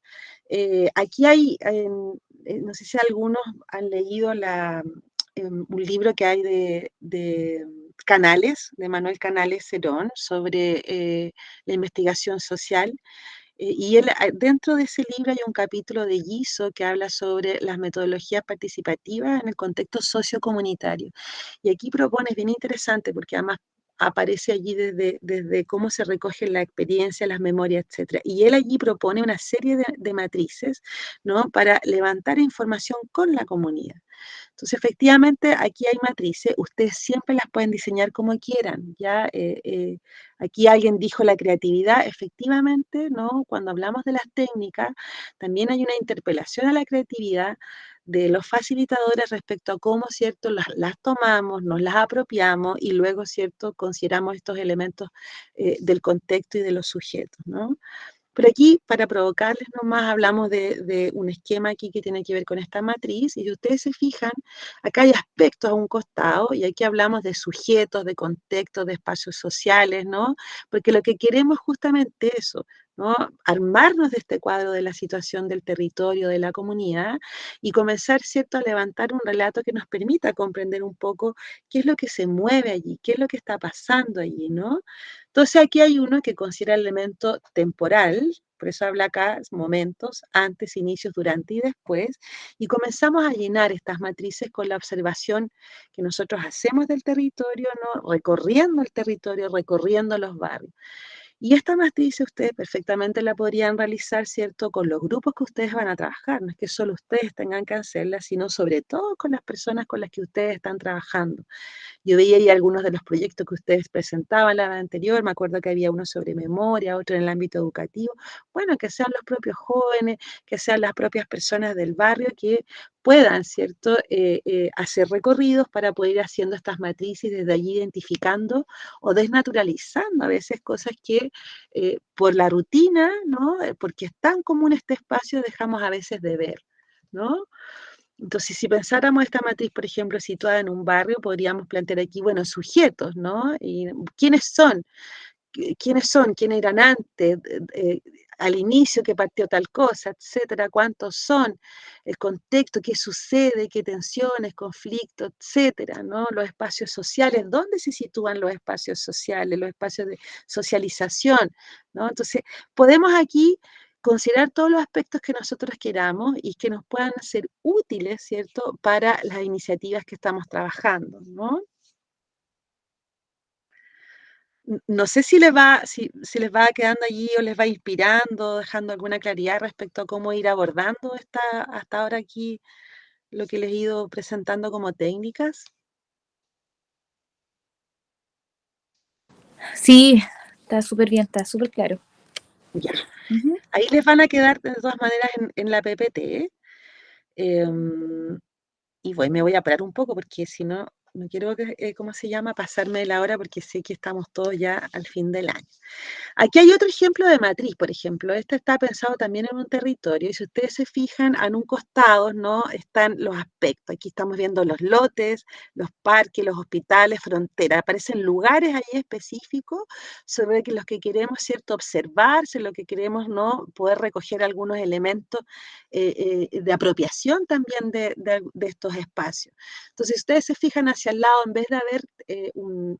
Aquí no sé si algunos han leído un libro que hay de Canales, de Manuel Canales Cerón, sobre la investigación social. Y dentro de ese libro hay un capítulo de Giso que habla sobre las metodologías participativas en el contexto sociocomunitario. Y aquí propone, es bien interesante porque además aparece allí desde cómo se recoge la experiencia, las memorias, etcétera. Y él allí propone una serie de matrices, ¿no?, para levantar información con la comunidad. Entonces, efectivamente, aquí hay matrices, ustedes siempre las pueden diseñar como quieran, ¿ya? Aquí alguien dijo la creatividad, efectivamente, ¿no? Cuando hablamos de las técnicas, también hay una interpelación a la creatividad de los facilitadores respecto a cómo, ¿cierto?, las tomamos, nos las apropiamos y luego, ¿cierto?, consideramos estos elementos del contexto y de los sujetos, ¿no? Pero aquí, para provocarles nomás, hablamos de un esquema aquí que tiene que ver con esta matriz, y si ustedes se fijan, acá hay aspectos a un costado, y aquí hablamos de sujetos, de contextos, de espacios sociales, ¿no? Porque lo que queremos es justamente eso, ¿no? Armarnos de este cuadro de la situación del territorio, de la comunidad, y comenzar, ¿cierto?, a levantar un relato que nos permita comprender un poco qué es lo que se mueve allí, qué es lo que está pasando allí, ¿no? Entonces aquí hay uno que considera el elemento temporal, por eso habla acá momentos, antes, inicios, durante y después, y comenzamos a llenar estas matrices con la observación que nosotros hacemos del territorio, ¿no? Recorriendo el territorio, recorriendo los barrios. Y esta matriz ustedes perfectamente la podrían realizar, ¿cierto?, con los grupos que ustedes van a trabajar. No es que solo ustedes tengan que hacerla, sino sobre todo con las personas con las que ustedes están trabajando. Yo veía ahí algunos de los proyectos que ustedes presentaban la vez anterior, me acuerdo que había uno sobre memoria, otro en el ámbito educativo. Bueno, que sean los propios jóvenes, que sean las propias personas del barrio que puedan, ¿cierto?, hacer recorridos para poder ir haciendo estas matrices, desde allí identificando o desnaturalizando a veces cosas que por la rutina, ¿no?, porque es tan común este espacio, dejamos a veces de ver, ¿no? Entonces, si pensáramos esta matriz, por ejemplo, situada en un barrio, podríamos plantear aquí, bueno, sujetos, ¿no? Y ¿quiénes son? ¿Quiénes son? ¿Quiénes eran antes? Al inicio que partió tal cosa, etcétera, cuántos son, el contexto, qué sucede, qué tensiones, conflictos, etcétera, ¿no? Los espacios sociales, ¿dónde se sitúan los espacios sociales, los espacios de socialización, ¿no? Entonces, podemos aquí considerar todos los aspectos que nosotros queramos y que nos puedan ser útiles, ¿cierto?, para las iniciativas que estamos trabajando, ¿no? No sé si les va quedando allí o les va inspirando, dejando alguna claridad respecto a cómo ir abordando hasta ahora aquí lo que les he ido presentando como técnicas. Sí, está súper bien, está súper claro. Ya. Ahí les van a quedar de todas maneras en la PPT. Y me voy a parar un poco porque si no, no quiero, ¿cómo se llama? Pasarme de la hora porque sé que estamos todos ya al fin del año. Aquí hay otro ejemplo de matriz, por ejemplo. Este está pensado también en un territorio y si ustedes se fijan, en un costado, ¿no? Están los aspectos. Aquí estamos viendo los lotes, los parques, los hospitales, fronteras. Aparecen lugares ahí específicos sobre los que queremos, ¿cierto? Observarse, lo que queremos, ¿no? Poder recoger algunos elementos de apropiación también de estos espacios. Entonces, si ustedes se fijan hacia el lado, en vez de haber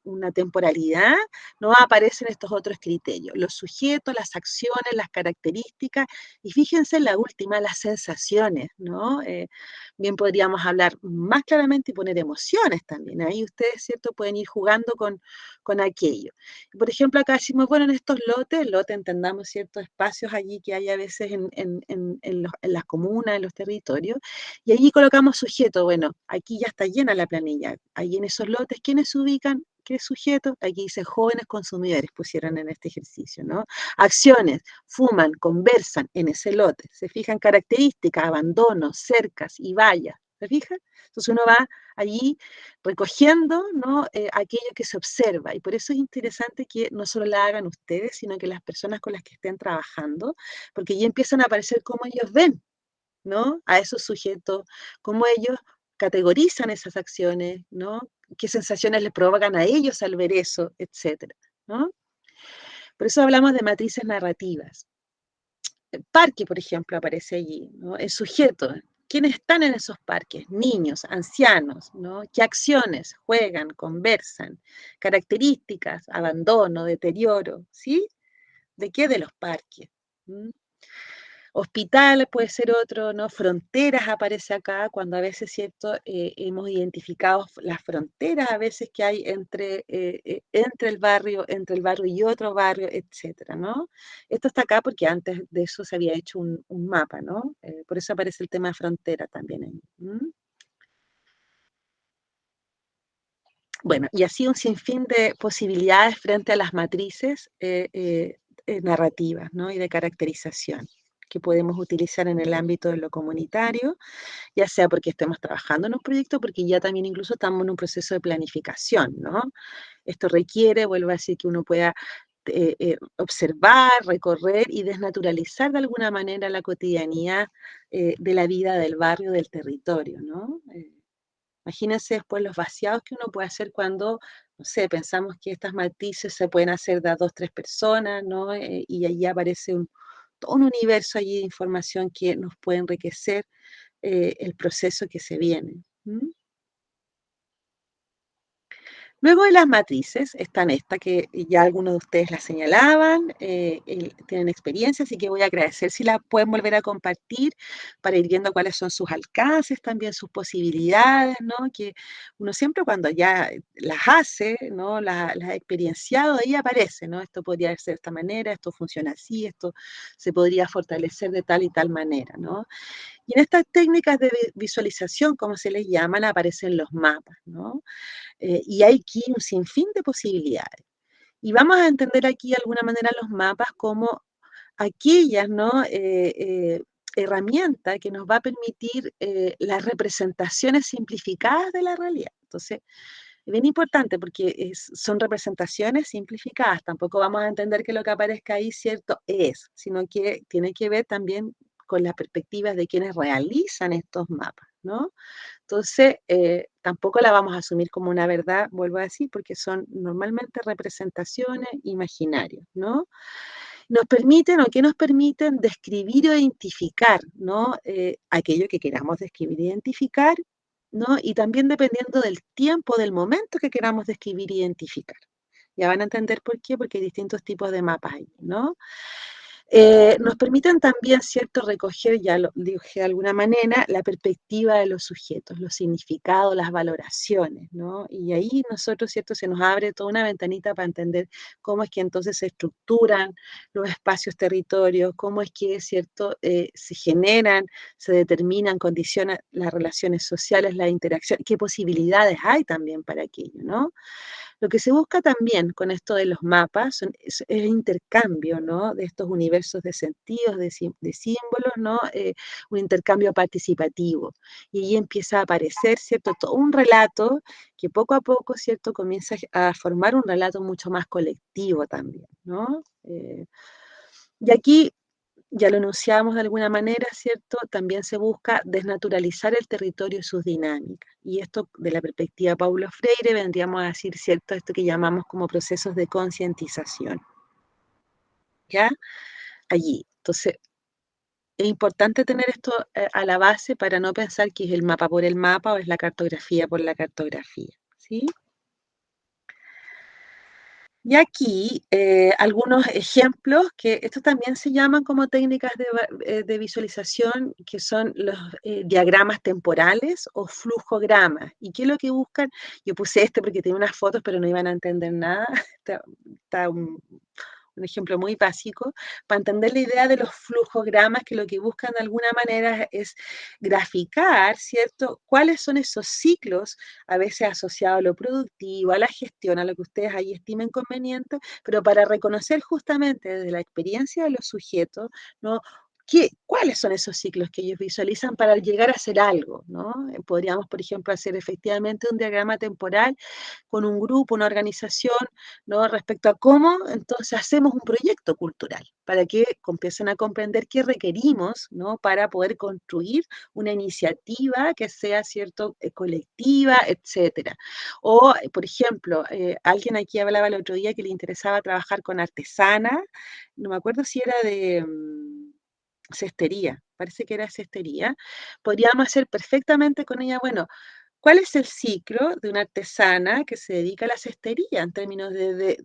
una temporalidad, no aparecen estos otros criterios, los sujetos, las acciones, las características, y fíjense en la última, las sensaciones, ¿no? Bien podríamos hablar más claramente y poner emociones también, ahí ustedes, ¿cierto?, pueden ir jugando con aquello. Por ejemplo, acá decimos, bueno, en estos lotes entendamos ciertos espacios allí que hay a veces en las comunas, en los territorios, y allí colocamos sujeto, bueno, aquí ya está llena la planilla, ahí en esos lotes, ¿quiénes se ubican? ¿Qué sujeto? Aquí dice jóvenes consumidores, pusieron en este ejercicio, ¿no? Acciones, fuman, conversan en ese lote. Se fijan características, abandonos, cercas y vallas. ¿Se fijan? Entonces uno va allí recogiendo, ¿no? Aquello que se observa. Y por eso es interesante que no solo la hagan ustedes, sino que las personas con las que estén trabajando, porque ya empiezan a aparecer cómo ellos ven, ¿no? A esos sujetos, cómo ellos categorizan esas acciones, ¿no? Qué sensaciones les provocan a ellos al ver eso, etcétera, ¿no? Por eso hablamos de matrices narrativas. El parque, por ejemplo, aparece allí, ¿no? El sujeto, ¿quiénes están en esos parques? Niños, ancianos, ¿no? ¿Qué acciones juegan, conversan? Características, abandono, deterioro, ¿sí? ¿De qué? De los parques. ¿Mm? Hospital puede ser otro, ¿no? Fronteras aparece acá, cuando a veces, ¿cierto? Hemos identificado las fronteras a veces que hay entre el barrio y otro barrio, etcétera, ¿no? Esto está acá porque antes de eso se había hecho un mapa, ¿no? Por eso aparece el tema frontera también ahí. Bueno, y así un sinfín de posibilidades frente a las matrices narrativas, ¿no? Y de caracterización que podemos utilizar en el ámbito de lo comunitario, ya sea porque estemos trabajando en un proyecto, porque ya también incluso estamos en un proceso de planificación, ¿no? Esto requiere, vuelvo a decir, que uno pueda observar, recorrer y desnaturalizar de alguna manera la cotidianidad de la vida del barrio, del territorio, ¿no? Imagínense después los vaciados que uno puede hacer cuando, no sé, pensamos que estas matices se pueden hacer de a 2, 3 personas, ¿no? Y allí aparece todo un universo allí de información que nos puede enriquecer el proceso que se viene. Luego de las matrices están estas que ya algunos de ustedes las señalaban, tienen experiencia, así que voy a agradecer si la pueden volver a compartir para ir viendo cuáles son sus alcances, también sus posibilidades, ¿no? Que uno siempre cuando ya las hace, ¿no? Las ha experienciado, ahí aparece, ¿no? Esto podría ser de esta manera, esto funciona así, esto se podría fortalecer de tal y tal manera, ¿no? Y en estas técnicas de visualización, como se les llaman, aparecen los mapas, ¿no? Y hay aquí un sinfín de posibilidades. Y vamos a entender aquí de alguna manera los mapas como aquellas, ¿no? Herramienta que nos va a permitir las representaciones simplificadas de la realidad. Entonces, es bien importante porque son representaciones simplificadas. Tampoco vamos a entender que lo que aparezca ahí, cierto, es, sino que tiene que ver también con las perspectivas de quienes realizan estos mapas, ¿no? Entonces, tampoco la vamos a asumir como una verdad, vuelvo a decir, porque son normalmente representaciones imaginarias, ¿no? Nos permiten, o que nos permiten, describir o identificar, ¿no? Aquello que queramos describir e identificar, ¿no? Y también dependiendo del tiempo, del momento que queramos describir e identificar. Ya van a entender por qué, porque hay distintos tipos de mapas ahí, ¿no? Nos permiten también, ¿cierto?, recoger, ya lo dije de alguna manera, la perspectiva de los sujetos, los significados, las valoraciones, ¿no? Y ahí nosotros, ¿cierto?, se nos abre toda una ventanita para entender cómo es que entonces se estructuran los espacios territorios, cómo es que, ¿cierto?, se generan, se determinan, condicionan las relaciones sociales, la interacción, qué posibilidades hay también para aquello, ¿no? Lo que se busca también con esto de los mapas es el intercambio, ¿no?, de estos universos de sentidos, de símbolos, ¿no?, un intercambio participativo. Y ahí empieza a aparecer, ¿cierto?, todo un relato que poco a poco, ¿cierto?, comienza a formar un relato mucho más colectivo también, ¿no? Y aquí ya lo enunciamos de alguna manera, ¿cierto? También se busca desnaturalizar el territorio y sus dinámicas. Y esto, de la perspectiva de Paulo Freire, vendríamos a decir, ¿cierto?, esto que llamamos como procesos de concientización. ¿Ya? Allí. Entonces, es importante tener esto a la base para no pensar que es el mapa por el mapa o es la cartografía por la cartografía, ¿sí? Y aquí algunos ejemplos, que estos también se llaman como técnicas de visualización, que son los diagramas temporales o flujogramas. ¿Y qué es lo que buscan? Yo puse este porque tiene unas fotos, pero no iban a entender nada. Está un ejemplo muy básico, para entender la idea de los flujogramas, que lo que buscan de alguna manera es graficar, ¿cierto?, cuáles son esos ciclos, a veces asociados a lo productivo, a la gestión, a lo que ustedes ahí estimen conveniente, pero para reconocer justamente desde la experiencia de los sujetos, ¿no?, ¿cuáles son esos ciclos que ellos visualizan para llegar a hacer algo, ¿no? Podríamos, por ejemplo, hacer efectivamente un diagrama temporal con un grupo, una organización, ¿no?, respecto a cómo entonces hacemos un proyecto cultural, para que empiecen a comprender qué requerimos, ¿no?, para poder construir una iniciativa que sea, ¿cierto?, colectiva, etcétera. O, por ejemplo, alguien aquí hablaba el otro día que le interesaba trabajar con artesanas, no me acuerdo si era de cestería, parece que era cestería. Podríamos hacer perfectamente con ella, bueno, ¿cuál es el ciclo de una artesana que se dedica a la cestería en términos de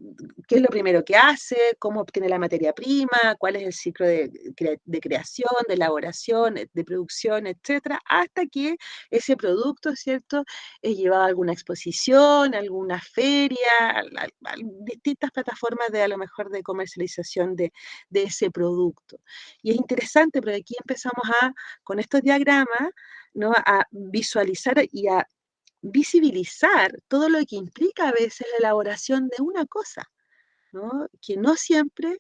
qué es lo primero que hace, cómo obtiene la materia prima, cuál es el ciclo de creación, de elaboración, de producción, etcétera, hasta que ese producto, ¿cierto?, es llevado a alguna exposición, a alguna feria, a distintas plataformas de a lo mejor de comercialización de ese producto. Y es interesante porque aquí empezamos con estos diagramas, ¿no?, a visualizar y a visibilizar todo lo que implica a veces la elaboración de una cosa, ¿no?, que no siempre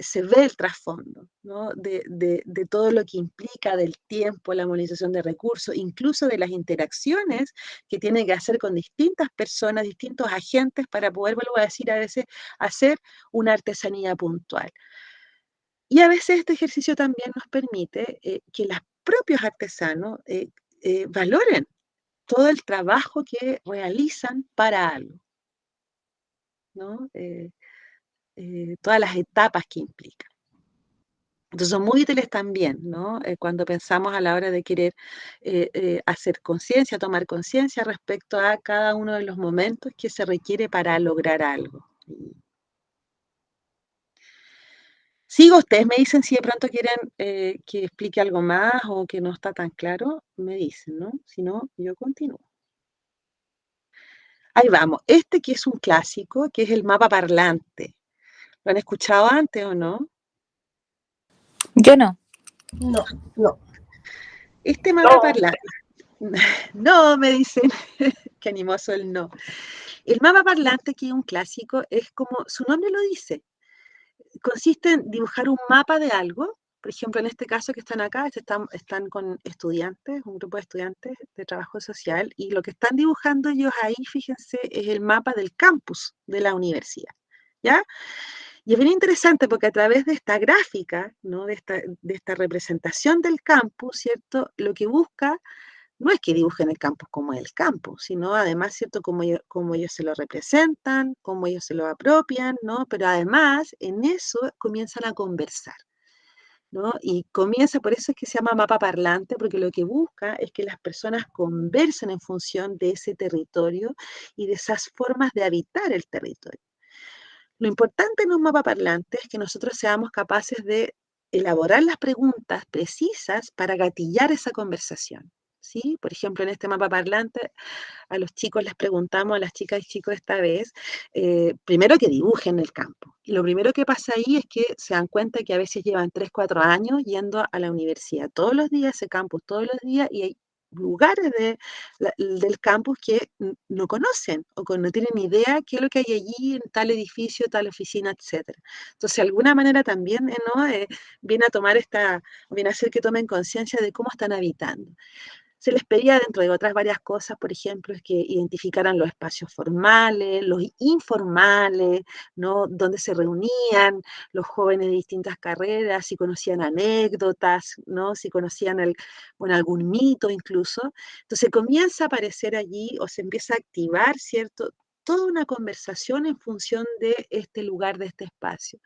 se ve el trasfondo, ¿no?, de todo lo que implica del tiempo, la movilización de recursos, incluso de las interacciones que tiene que hacer con distintas personas, distintos agentes para poder, vuelvo a decir, a veces hacer una artesanía puntual. Y a veces este ejercicio también nos permite que los propios artesanos valoren todo el trabajo que realizan para algo, ¿no? Todas las etapas que implican. Entonces son muy útiles también, ¿no?, cuando pensamos a la hora de querer hacer conciencia, tomar conciencia respecto a cada uno de los momentos que se requiere para lograr algo. Sigo, ustedes me dicen si de pronto quieren que explique algo más o que no está tan claro, me dicen, ¿no? Si no, yo continúo. Ahí vamos. Este que es un clásico, que es el mapa parlante. ¿Lo han escuchado antes o no? Yo no. No, no. Este mapa parlante. No, me dicen. Qué animoso el no. El mapa parlante, que es un clásico, es como su nombre lo dice. Consiste en dibujar un mapa de algo. Por ejemplo, en este caso que están acá, están con estudiantes, un grupo de estudiantes de trabajo social, y lo que están dibujando ellos ahí, fíjense, es el mapa del campus de la universidad, ¿ya? Y es bien interesante porque a través de esta gráfica, ¿no?, de esta representación del campus, ¿cierto?, lo que busca no es que dibujen el campus como es el campus, sino además, ¿cierto?, cómo ellos se lo representan, cómo ellos se lo apropian, ¿no? Pero además, en eso comienzan a conversar, ¿no? Y comienza, por eso es que se llama mapa parlante, porque lo que busca es que las personas conversen en función de ese territorio y de esas formas de habitar el territorio. Lo importante en un mapa parlante es que nosotros seamos capaces de elaborar las preguntas precisas para gatillar esa conversación, ¿sí? Por ejemplo, en este mapa parlante, a los chicos les preguntamos, a las chicas y chicos esta vez, primero que dibujen el campo. Y lo primero que pasa ahí es que se dan cuenta que a veces llevan 3, 4 años yendo a la universidad todos los días, ese campus todos los días, y hay lugares del campus que no conocen o que no tienen idea qué es lo que hay allí en tal edificio, tal oficina, etcétera. Entonces, de alguna manera también ¿no? Viene a tomar viene a hacer que tomen conciencia de cómo están habitando. Se les pedía, dentro de otras varias cosas, por ejemplo, es que identificaran los espacios formales, los informales, ¿no? Donde se reunían los jóvenes de distintas carreras, si conocían anécdotas, ¿no? Si conocían algún mito incluso. Entonces comienza a aparecer allí o se empieza a activar, ¿cierto? Toda una conversación en función de este lugar, de este espacio.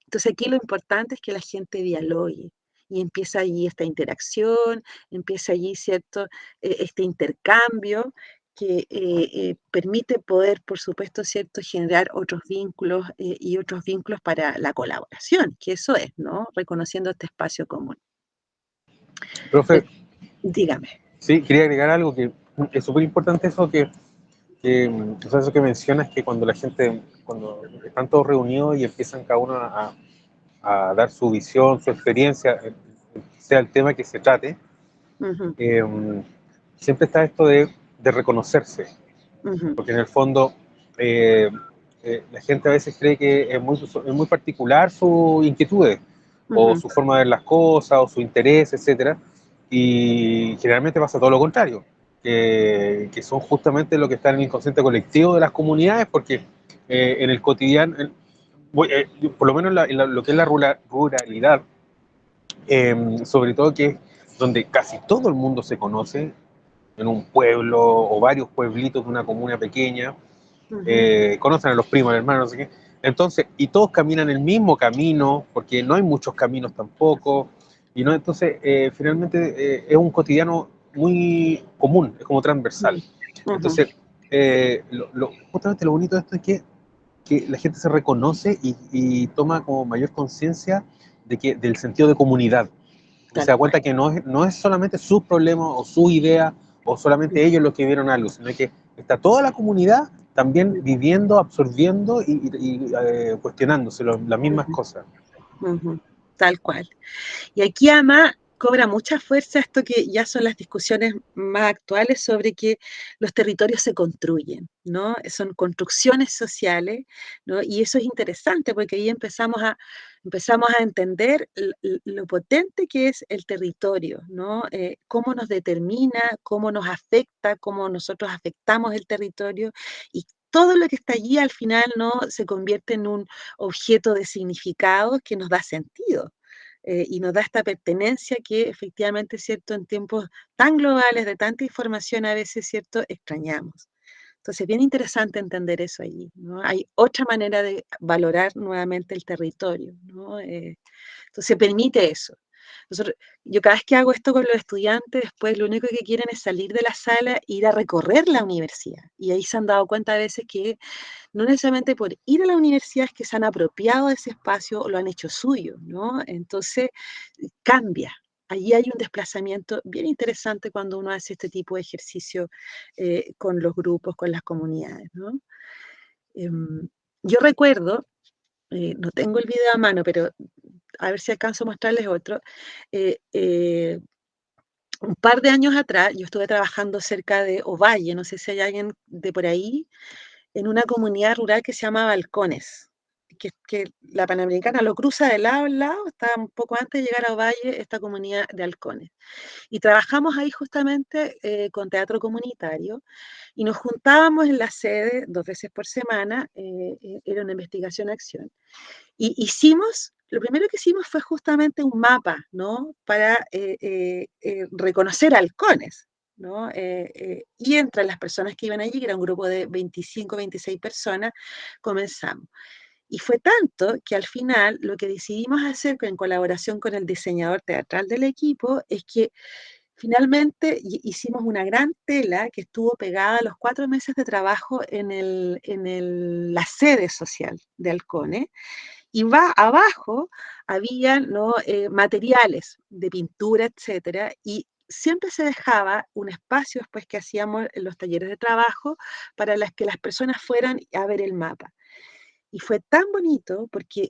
Entonces aquí lo importante es que la gente dialogue y empieza allí esta interacción, empieza allí, ¿cierto?, este intercambio que permite poder, por supuesto, ¿cierto?, generar otros vínculos y otros vínculos para la colaboración, que eso es, ¿no?, reconociendo este espacio común. Profe, dígame. Sí, quería agregar algo que es súper importante eso o sea, eso que mencionas, que cuando cuando están todos reunidos y empiezan cada uno a dar su visión, su experiencia, sea el tema que se trate, siempre está esto de reconocerse, porque en el fondo la gente a veces cree que es muy particular sus inquietudes, o su forma de ver las cosas, o su interés, etcétera, y generalmente pasa todo lo contrario, que son justamente lo que está en el inconsciente colectivo de las comunidades, porque en el cotidiano, por lo menos lo que es la ruralidad, sobre todo que es donde casi todo el mundo se conoce, en un pueblo o varios pueblitos de una comuna pequeña, conocen a los primos, a los hermanos, no sé qué. Entonces, y todos caminan el mismo camino, porque no hay muchos caminos tampoco, y no, entonces finalmente es un cotidiano muy común, es como transversal. Entonces, justamente lo bonito de esto es que la gente se reconoce y toma como mayor conciencia del sentido de comunidad. Y se da cuenta que no es solamente sus problemas o sus ideas o solamente ellos los que vieron algo, sino que está toda la comunidad también viviendo, absorbiendo y cuestionándose las mismas cosas. Tal cual. Y aquí además cobra mucha fuerza esto que ya son las discusiones más actuales sobre que los territorios se construyen, ¿no? Son construcciones sociales, ¿no? Y eso es interesante porque ahí empezamos a entender lo potente que es el territorio, ¿no? Cómo nos determina, cómo nos afecta, cómo nosotros afectamos el territorio y todo lo que está allí al final, ¿no?, se convierte en un objeto de significado que nos da sentido. Y nos da esta pertenencia que efectivamente, ¿cierto?, en tiempos tan globales, de tanta información a veces, ¿cierto?, extrañamos. Entonces, bien interesante entender eso allí, ¿no? Hay otra manera de valorar nuevamente el territorio, ¿no? Entonces, permite eso. Yo cada vez que hago esto con los estudiantes, después lo único que quieren es salir de la sala e ir a recorrer la universidad. Y ahí se han dado cuenta a veces que no necesariamente por ir a la universidad es que se han apropiado de ese espacio o lo han hecho suyo, ¿no? Entonces, cambia. Allí hay un desplazamiento bien interesante cuando uno hace este tipo de ejercicio con los grupos, con las comunidades, ¿no? Yo recuerdo, no tengo el video a mano, pero a ver si alcanzo a mostrarles otro. Un par de años atrás, yo estuve trabajando cerca de Ovalle, no sé si hay alguien de por ahí, en una comunidad rural que se llama Balcones, que la Panamericana lo cruza de lado a lado, está un poco antes de llegar a Ovalle, esta comunidad de Halcones. Y trabajamos ahí justamente con teatro comunitario y nos juntábamos en la sede 2 veces por semana, era una investigación-acción. Y lo primero que hicimos fue justamente un mapa, ¿no?, para reconocer halcones, ¿no? Y entre las personas que iban allí, que era un grupo de 25, 26 personas, comenzamos. Y fue tanto que al final lo que decidimos hacer en colaboración con el diseñador teatral del equipo es que finalmente hicimos una gran tela que estuvo pegada a los 4 meses de trabajo en la sede social de Halcone, y abajo había, ¿no?, materiales de pintura, etcétera, y siempre se dejaba un espacio después que hacíamos los talleres de trabajo para que las personas fueran a ver el mapa. Y fue tan bonito porque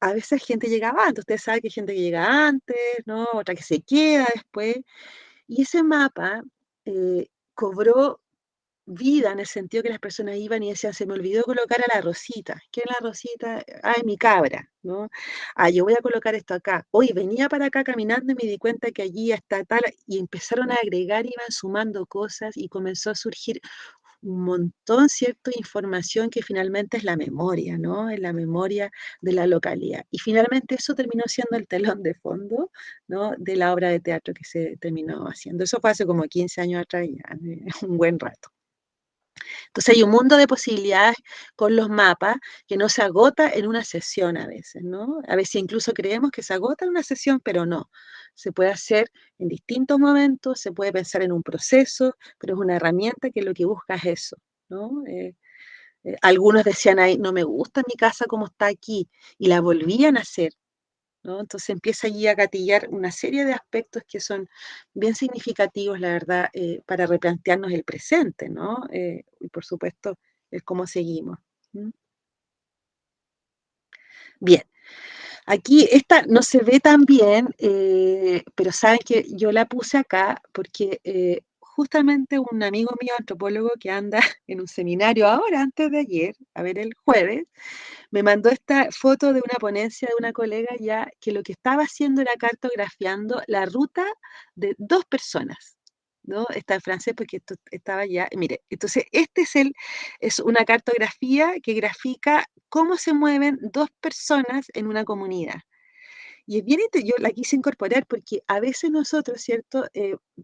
a veces gente llegaba antes, ustedes saben que hay gente que llega antes, ¿no?, otra que se queda después, y ese mapa cobró vida en el sentido que las personas iban y decían, se me olvidó colocar a la Rosita. ¿Quién es la Rosita? Ay, mi cabra, ¿no? Ah, yo voy a colocar esto acá. Hoy venía para acá caminando y me di cuenta que allí está tal, y empezaron a agregar, iban sumando cosas y comenzó a surgir un montón, ¿cierto?, de información que finalmente es la memoria, ¿no? Es la memoria de la localidad. Y finalmente eso terminó siendo el telón de fondo, ¿no?, de la obra de teatro que se terminó haciendo. Eso fue hace como 15 años atrás, ya, un buen rato. Entonces hay un mundo de posibilidades con los mapas que no se agota en una sesión a veces, ¿no? A veces incluso creemos que se agota en una sesión, pero no. Se puede hacer en distintos momentos, se puede pensar en un proceso, pero es una herramienta que lo que busca es eso, ¿no? Algunos decían, ahí, no me gusta mi casa como está aquí, y la volvían a hacer, ¿no? Entonces empieza allí a gatillar una serie de aspectos que son bien significativos, la verdad, para replantearnos el presente, ¿no? Y por supuesto, el cómo seguimos. ¿Mm? Bien, aquí esta no se ve tan bien, pero saben que yo la puse acá porque justamente un amigo mío, antropólogo, que anda en un seminario ahora, antes de ayer, a ver, el jueves, me mandó esta foto de una ponencia de una colega ya que lo que estaba haciendo era cartografiando la ruta de 2 personas, ¿no? Está en francés porque esto estaba ya, mire, entonces es una cartografía que grafica cómo se mueven 2 personas en una comunidad. Y es bien, yo la quise incorporar porque a veces nosotros, ¿cierto?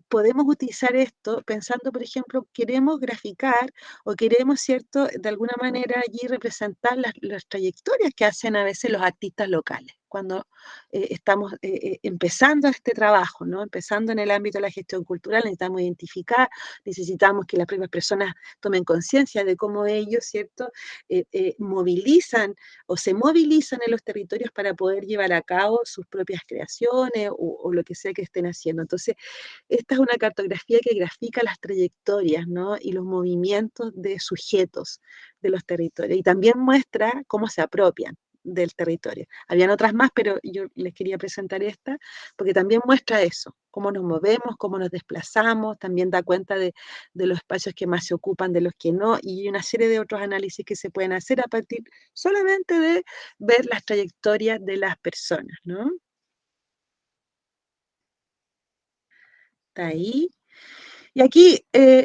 Podemos utilizar esto pensando, por ejemplo, queremos graficar o queremos, ¿cierto?, de alguna manera allí representar las trayectorias que hacen a veces los artistas locales cuando estamos empezando este trabajo, ¿no? Empezando en el ámbito de la gestión cultural, necesitamos identificar, necesitamos que las propias personas tomen conciencia de cómo ellos, ¿cierto?, movilizan o se movilizan en los territorios para poder llevar a cabo sus propias creaciones o lo que sea que estén haciendo. Entonces, esta es una cartografía que grafica las trayectorias, ¿no?, y los movimientos de sujetos de los territorios. Y también muestra cómo se apropian del territorio. Habían otras más, pero yo les quería presentar esta, porque también muestra eso, cómo nos movemos, cómo nos desplazamos, también da cuenta de los espacios que más se ocupan, de los que no, y una serie de otros análisis que se pueden hacer a partir solamente de ver las trayectorias de las personas, ¿no? Está ahí. Y aquí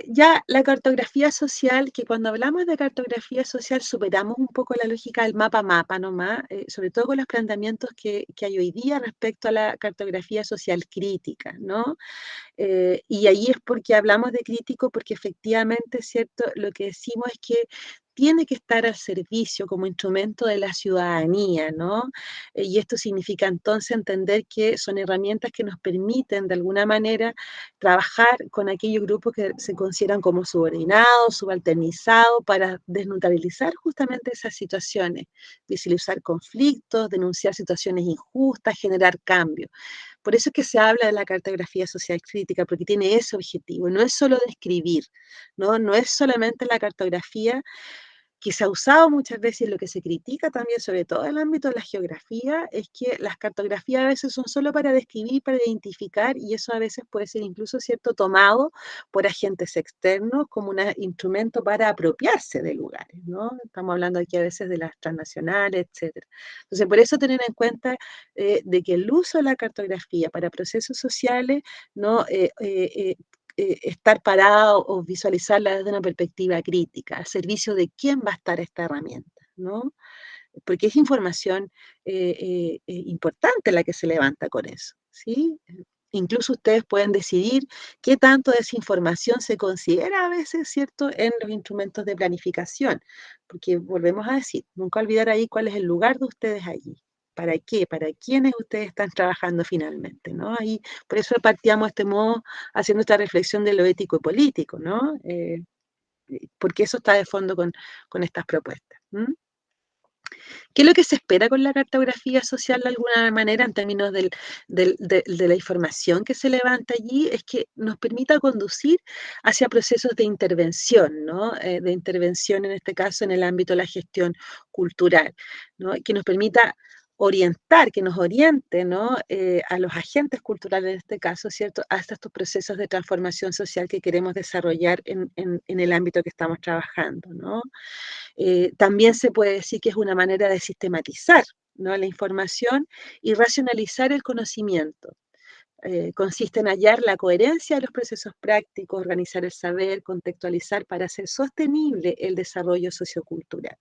ya la cartografía social, que cuando hablamos de cartografía social superamos un poco la lógica del mapa nomás, sobre todo con los planteamientos que hay hoy día respecto a la cartografía social crítica, ¿no? Y ahí es porque hablamos de crítico, porque efectivamente, ¿cierto? Lo que decimos es que tiene que estar al servicio como instrumento de la ciudadanía, ¿no? Y esto significa entonces entender que son herramientas que nos permiten de alguna manera trabajar con aquellos grupos que se consideran como subordinados, subalternizados, para desneutralizar justamente esas situaciones, visibilizar conflictos, denunciar situaciones injustas, generar cambios. Por eso es que se habla de la cartografía social crítica, porque tiene ese objetivo, no es solo describir, ¿no? No es solamente la cartografía que se ha usado muchas veces, lo que se critica también, sobre todo en el ámbito de la geografía, es que las cartografías a veces son solo para describir, para identificar, y eso a veces puede ser incluso, ¿cierto?, tomado por agentes externos como un instrumento para apropiarse de lugares, ¿no? Estamos hablando aquí a veces de las transnacionales, etcétera. Entonces, por eso tener en cuenta de que el uso de la cartografía para procesos sociales, ¿no?, estar parado o visualizarla desde una perspectiva crítica, al servicio de quién va a estar esta herramienta, ¿no? Porque es información importante la que se levanta con eso, ¿sí? Incluso ustedes pueden decidir qué tanto de esa información se considera a veces, ¿cierto?, en los instrumentos de planificación, porque volvemos a decir, nunca olvidar ahí cuál es el lugar de ustedes allí, ¿Para qué? ¿Para quiénes ustedes están trabajando finalmente, ¿no? Ahí, por eso partíamos de este modo haciendo esta reflexión de lo ético y político, ¿no? Porque eso está de fondo con estas propuestas. ¿Qué es lo que se espera con la cartografía social de alguna manera en términos de la información que se levanta allí? Es que nos permita conducir hacia procesos de intervención, ¿no? De intervención en este caso en el ámbito de la gestión cultural, ¿no? Que nos permita orientar, que nos oriente, ¿no? A los agentes culturales en este caso, ¿cierto? Hasta estos procesos de transformación social que queremos desarrollar en el ámbito que estamos trabajando, ¿no? También se puede decir que es una manera de sistematizar, ¿no?, la información y racionalizar el conocimiento. Consiste en hallar la coherencia de los procesos prácticos, organizar el saber, contextualizar para hacer sostenible el desarrollo sociocultural.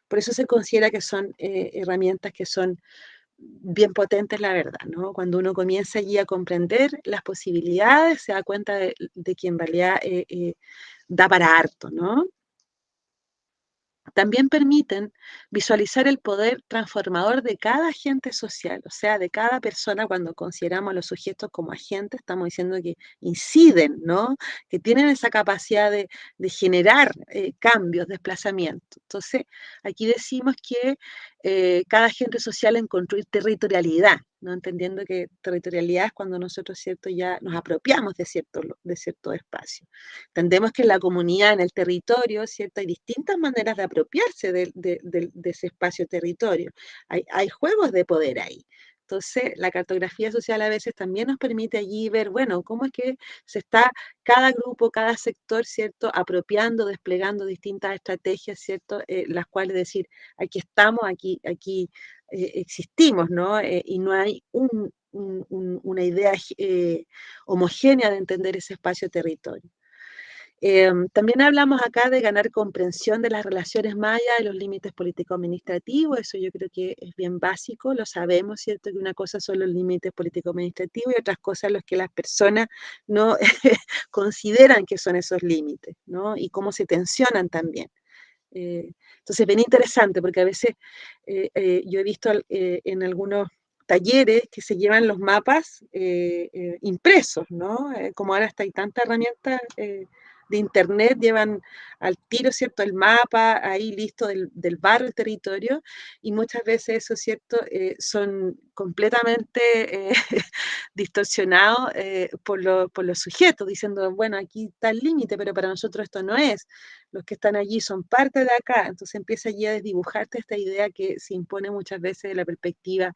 Por eso se considera que son herramientas que son bien potentes, la verdad, ¿no? Cuando uno comienza allí a comprender las posibilidades, se da cuenta de que en realidad da para harto, ¿no? También permiten visualizar el poder transformador de cada agente social, o sea, de cada persona. Cuando consideramos a los sujetos como agentes, estamos diciendo que inciden, ¿no? Que tienen esa capacidad de generar cambios, desplazamientos. Entonces, aquí decimos que cada agente social en construir territorialidad, ¿no? Entendiendo que territorialidad es cuando nosotros, ¿cierto?, ya nos apropiamos de cierto espacio. Entendemos que en la comunidad, en el territorio, ¿cierto?, hay distintas maneras de apropiarse de ese espacio-territorio. Hay juegos de poder ahí. Entonces, la cartografía social a veces también nos permite allí ver, bueno, cómo es que se está cada grupo, cada sector, ¿cierto?, apropiando, desplegando distintas estrategias, ¿cierto?, las cuales decir, aquí estamos, aquí existimos, ¿no? Y no hay una idea homogénea de entender ese espacio-territorio. También hablamos acá de ganar comprensión de las relaciones más allá de los límites político-administrativos. Eso yo creo que es bien básico, lo sabemos, ¿cierto? Que una cosa son los límites político-administrativos y otras cosas los que las personas no consideran que son esos límites, ¿no? Y cómo se tensionan también. Entonces, bien interesante, porque a veces yo he visto en algunos talleres que se llevan los mapas impresos, ¿no? Como ahora hay tanta herramienta de internet, llevan al tiro, ¿cierto?, el mapa ahí listo del barrio, el territorio, y muchas veces eso, ¿cierto?, son completamente distorsionados por los sujetos, diciendo, bueno, aquí está el límite, pero para nosotros esto no es. Los que están allí son parte de acá, entonces empieza allí a desdibujarte esta idea que se impone muchas veces de la perspectiva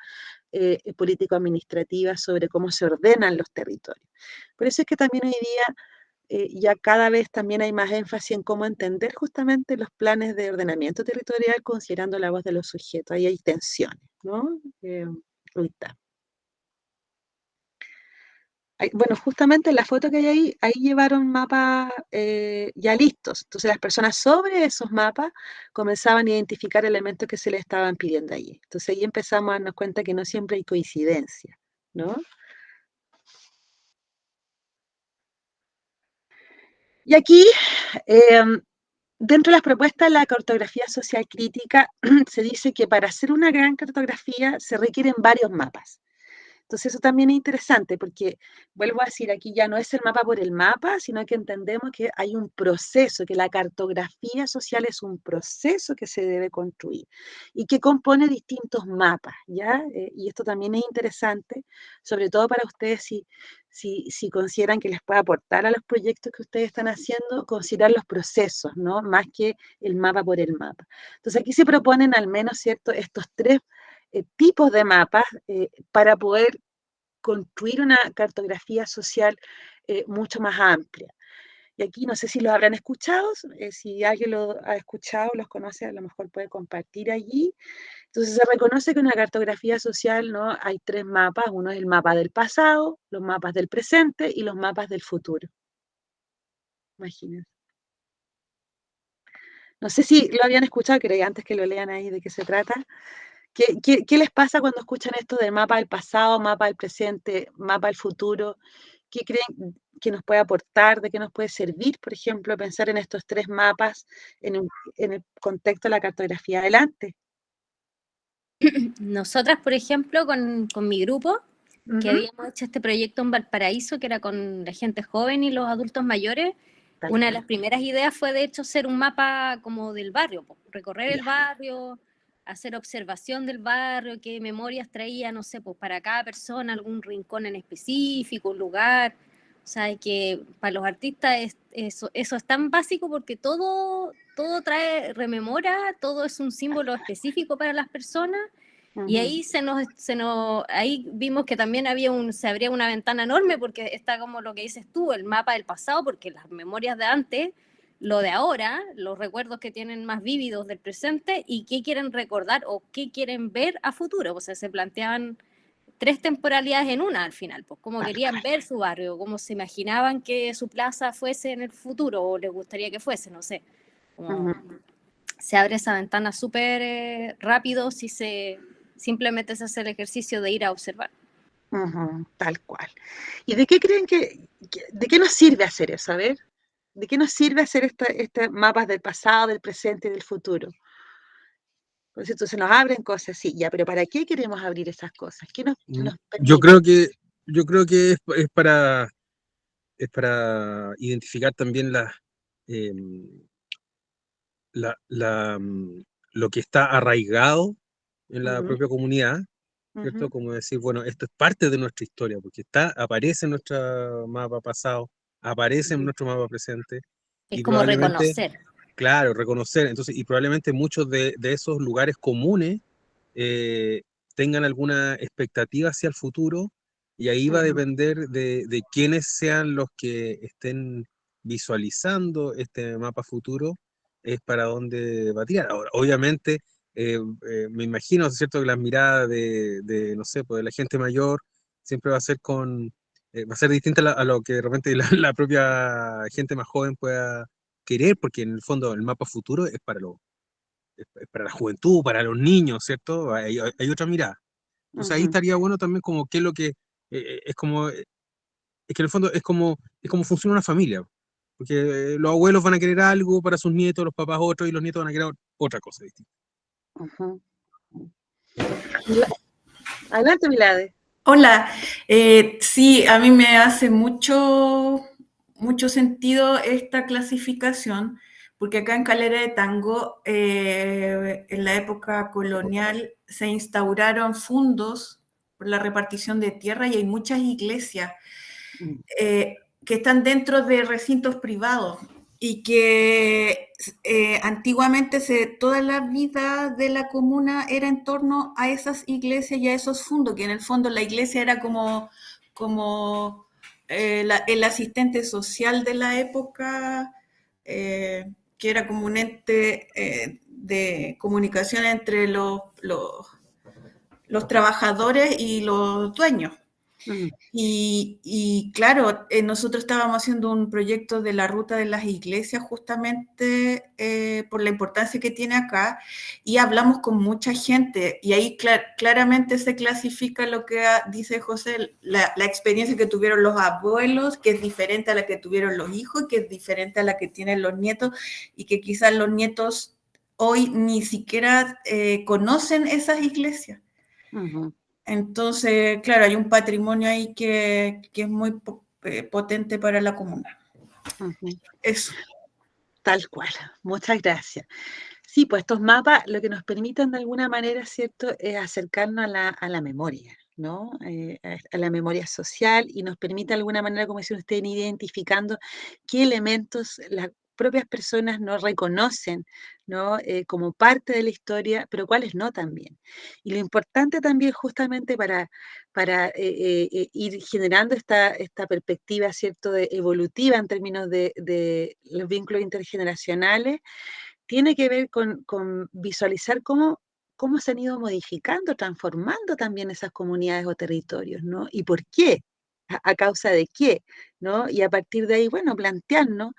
político-administrativa sobre cómo se ordenan los territorios. Por eso es que también hoy día ya cada vez también hay más énfasis en cómo entender justamente los planes de ordenamiento territorial considerando la voz de los sujetos. Ahí hay tensiones, ¿no? Ahorita. Bueno, justamente en la foto que hay ahí llevaron mapas ya listos. Entonces las personas sobre esos mapas comenzaban a identificar elementos que se les estaban pidiendo allí. Entonces ahí empezamos a darnos cuenta que no siempre hay coincidencia, ¿no? Y aquí, dentro de las propuestas de la cartografía social crítica, se dice que para hacer una gran cartografía se requieren varios mapas. Entonces eso también es interesante porque, vuelvo a decir, aquí ya no es el mapa por el mapa, sino que entendemos que hay un proceso, que la cartografía social es un proceso que se debe construir y que compone distintos mapas, ¿ya? Y esto también es interesante, sobre todo para ustedes si consideran que les puede aportar a los proyectos que ustedes están haciendo, considerar los procesos, ¿no? Más que el mapa por el mapa. Entonces aquí se proponen al menos, ¿cierto?, estos tres tipos de mapas para poder construir una cartografía social mucho más amplia. Y aquí no sé si los habrán escuchado, si alguien lo ha escuchado, los conoce, a lo mejor puede compartir allí. Entonces se reconoce que en una cartografía social, ¿no?, hay tres mapas. Uno es el mapa del pasado, los mapas del presente y los mapas del futuro. Imagínense. No sé si lo habían escuchado, quería antes que lo lean ahí de qué se trata. ¿Qué les pasa cuando escuchan esto de mapa del pasado, mapa del presente, mapa del futuro? ¿Qué creen que nos puede aportar, de qué nos puede servir, por ejemplo, pensar en estos tres mapas en el contexto de la cartografía? Adelante. Nosotras, por ejemplo, con mi grupo, que habíamos hecho este proyecto en Valparaíso, que era con la gente joven y los adultos mayores, una de las primeras ideas fue, de hecho, hacer un mapa como del barrio, recorrer el barrio, hacer observación del barrio, qué memorias traía, no sé, pues para cada persona, algún rincón en específico, un lugar. O sea, que para los artistas eso es tan básico porque todo rememora, todo es un símbolo específico para las personas. Y ahí ahí vimos que también se abría una ventana enorme porque está como lo que dices tú, el mapa del pasado, porque las memorias de antes, lo de ahora, los recuerdos que tienen más vívidos del presente y qué quieren recordar o qué quieren ver a futuro. O sea, se planteaban 3 temporalidades en una al final, pues cómo querían ver su barrio, cómo se imaginaban que su plaza fuese en el futuro o les gustaría que fuese, no sé. Se abre esa ventana súper rápido si simplemente se hace el ejercicio de ir a observar. Tal cual. ¿Y de qué creen de qué nos sirve hacer eso? A ver, ¿de qué nos sirve hacer este mapas del pasado, del presente y del futuro? Por cierto, se nos abren cosas, sí, ya, pero ¿para qué queremos abrir esas cosas? ¿Qué nos Yo permite? creo que es para identificar también lo que está arraigado en la propia comunidad, ¿cierto? Como decir, bueno, esto es parte de nuestra historia, porque aparece en nuestro mapa pasado, aparece en nuestro mapa presente, Es y como probablemente, reconocer. claro, reconocer, entonces, y probablemente muchos de esos lugares comunes tengan alguna expectativa hacia el futuro, y ahí va a depender de quiénes sean los que estén visualizando este mapa futuro, es para dónde va a tirar. Ahora, obviamente, me imagino, ¿cierto?, que las miradas no sé, pues de la gente mayor siempre va a ser va a ser distinta a lo que de repente la propia gente más joven pueda querer, porque en el fondo el mapa futuro es para la juventud, para los niños, ¿cierto? Hay otra mirada. Entonces ahí estaría bueno también como qué es lo que es como, es que en el fondo es como funciona una familia. Porque los abuelos van a querer algo para sus nietos, los papás otro, y los nietos van a querer otra cosa distinta. Adelante, Milade. Hola, sí, a mí me hace mucho sentido esta clasificación, porque acá en Calera de Tango, en la época colonial, se instauraron fondos por la repartición de tierra y hay muchas iglesias que están dentro de recintos privados y que antiguamente toda la vida de la comuna era en torno a esas iglesias y a esos fondos, que en el fondo la iglesia era como el asistente social de la época, que era como un ente de comunicación entre los trabajadores y los dueños. Y claro, nosotros estábamos haciendo un proyecto de la ruta de las iglesias justamente por la importancia que tiene acá y hablamos con mucha gente y ahí claramente se clasifica lo que dice José, la experiencia que tuvieron los abuelos, que es diferente a la que tuvieron los hijos, que es diferente a la que tienen los nietos y que quizás los nietos hoy ni siquiera conocen esas iglesias. Entonces, claro, hay un patrimonio ahí que es muy potente para la comuna. Eso. Tal cual. Muchas gracias. Sí, pues estos mapas lo que nos permiten de alguna manera, ¿cierto?, es acercarnos a la memoria, ¿no? A la memoria social y nos permite de alguna manera, como decían ustedes, ir identificando qué elementos las propias personas no reconocen, ¿no? Como parte de la historia, pero cuáles no también. Y lo importante también justamente para ir generando esta perspectiva, ¿cierto?, evolutiva en términos de los vínculos intergeneracionales, tiene que ver con visualizar cómo se han ido modificando, transformando también esas comunidades o territorios, ¿no? ¿Y por qué? ¿A causa de qué? ¿No? Y a partir de ahí, bueno, plantearnos,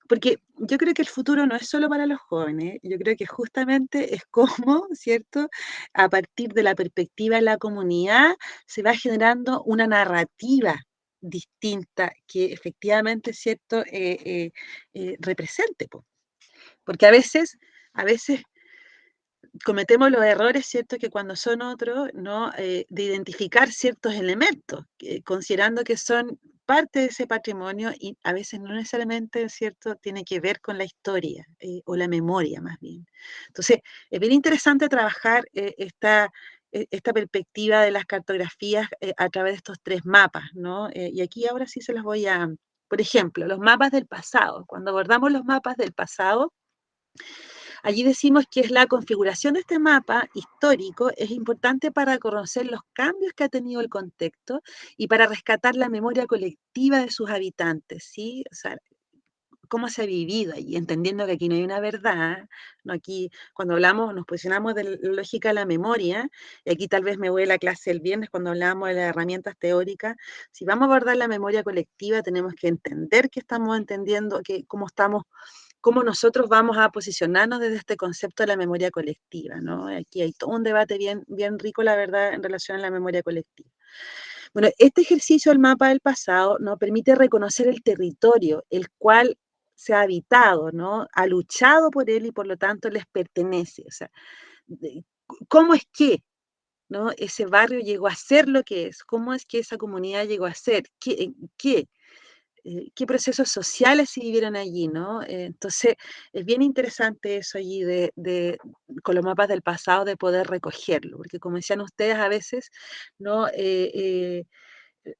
porque yo creo que el futuro no es solo para los jóvenes, yo creo que justamente es cómo, ¿cierto?, a partir de la perspectiva de la comunidad se va generando una narrativa distinta que efectivamente, ¿cierto?, represente, po. Porque a veces cometemos los errores, ¿cierto? Que cuando son otros, ¿no? De identificar ciertos elementos, considerando que son parte de ese patrimonio y a veces no necesariamente, ¿cierto? Tiene que ver con la historia o la memoria más bien. Entonces, es bien interesante trabajar esta perspectiva de las cartografías a través de estos 3 mapas, ¿no? Y aquí ahora sí se los voy a, por ejemplo, los mapas del pasado. Cuando abordamos los mapas del pasado, allí decimos que es la configuración de este mapa histórico es importante para conocer los cambios que ha tenido el contexto y para rescatar la memoria colectiva de sus habitantes, ¿sí? O sea, cómo se ha vivido allí, entendiendo que aquí no hay una verdad, ¿no? Aquí cuando hablamos, nos posicionamos de la lógica de la memoria, y aquí tal vez me voy a la clase el viernes cuando hablamos de las herramientas teóricas, si vamos a abordar la memoria colectiva tenemos que entender que estamos entendiendo, que cómo nosotros vamos a posicionarnos desde este concepto de la memoria colectiva, ¿no? Aquí hay todo un debate bien, bien rico, la verdad, en relación a la memoria colectiva. Bueno, este ejercicio del mapa del pasado nos permite reconocer el territorio, el cual se ha habitado, ¿no? Ha luchado por él y por lo tanto les pertenece. O sea, ¿cómo es que, ¿no? Ese barrio llegó a ser lo que es? ¿Cómo es que esa comunidad llegó a ser? ¿Qué procesos sociales se vivieron allí, ¿no? Entonces, es bien interesante eso allí con los mapas del pasado de poder recogerlo, porque como decían ustedes, a veces, ¿no?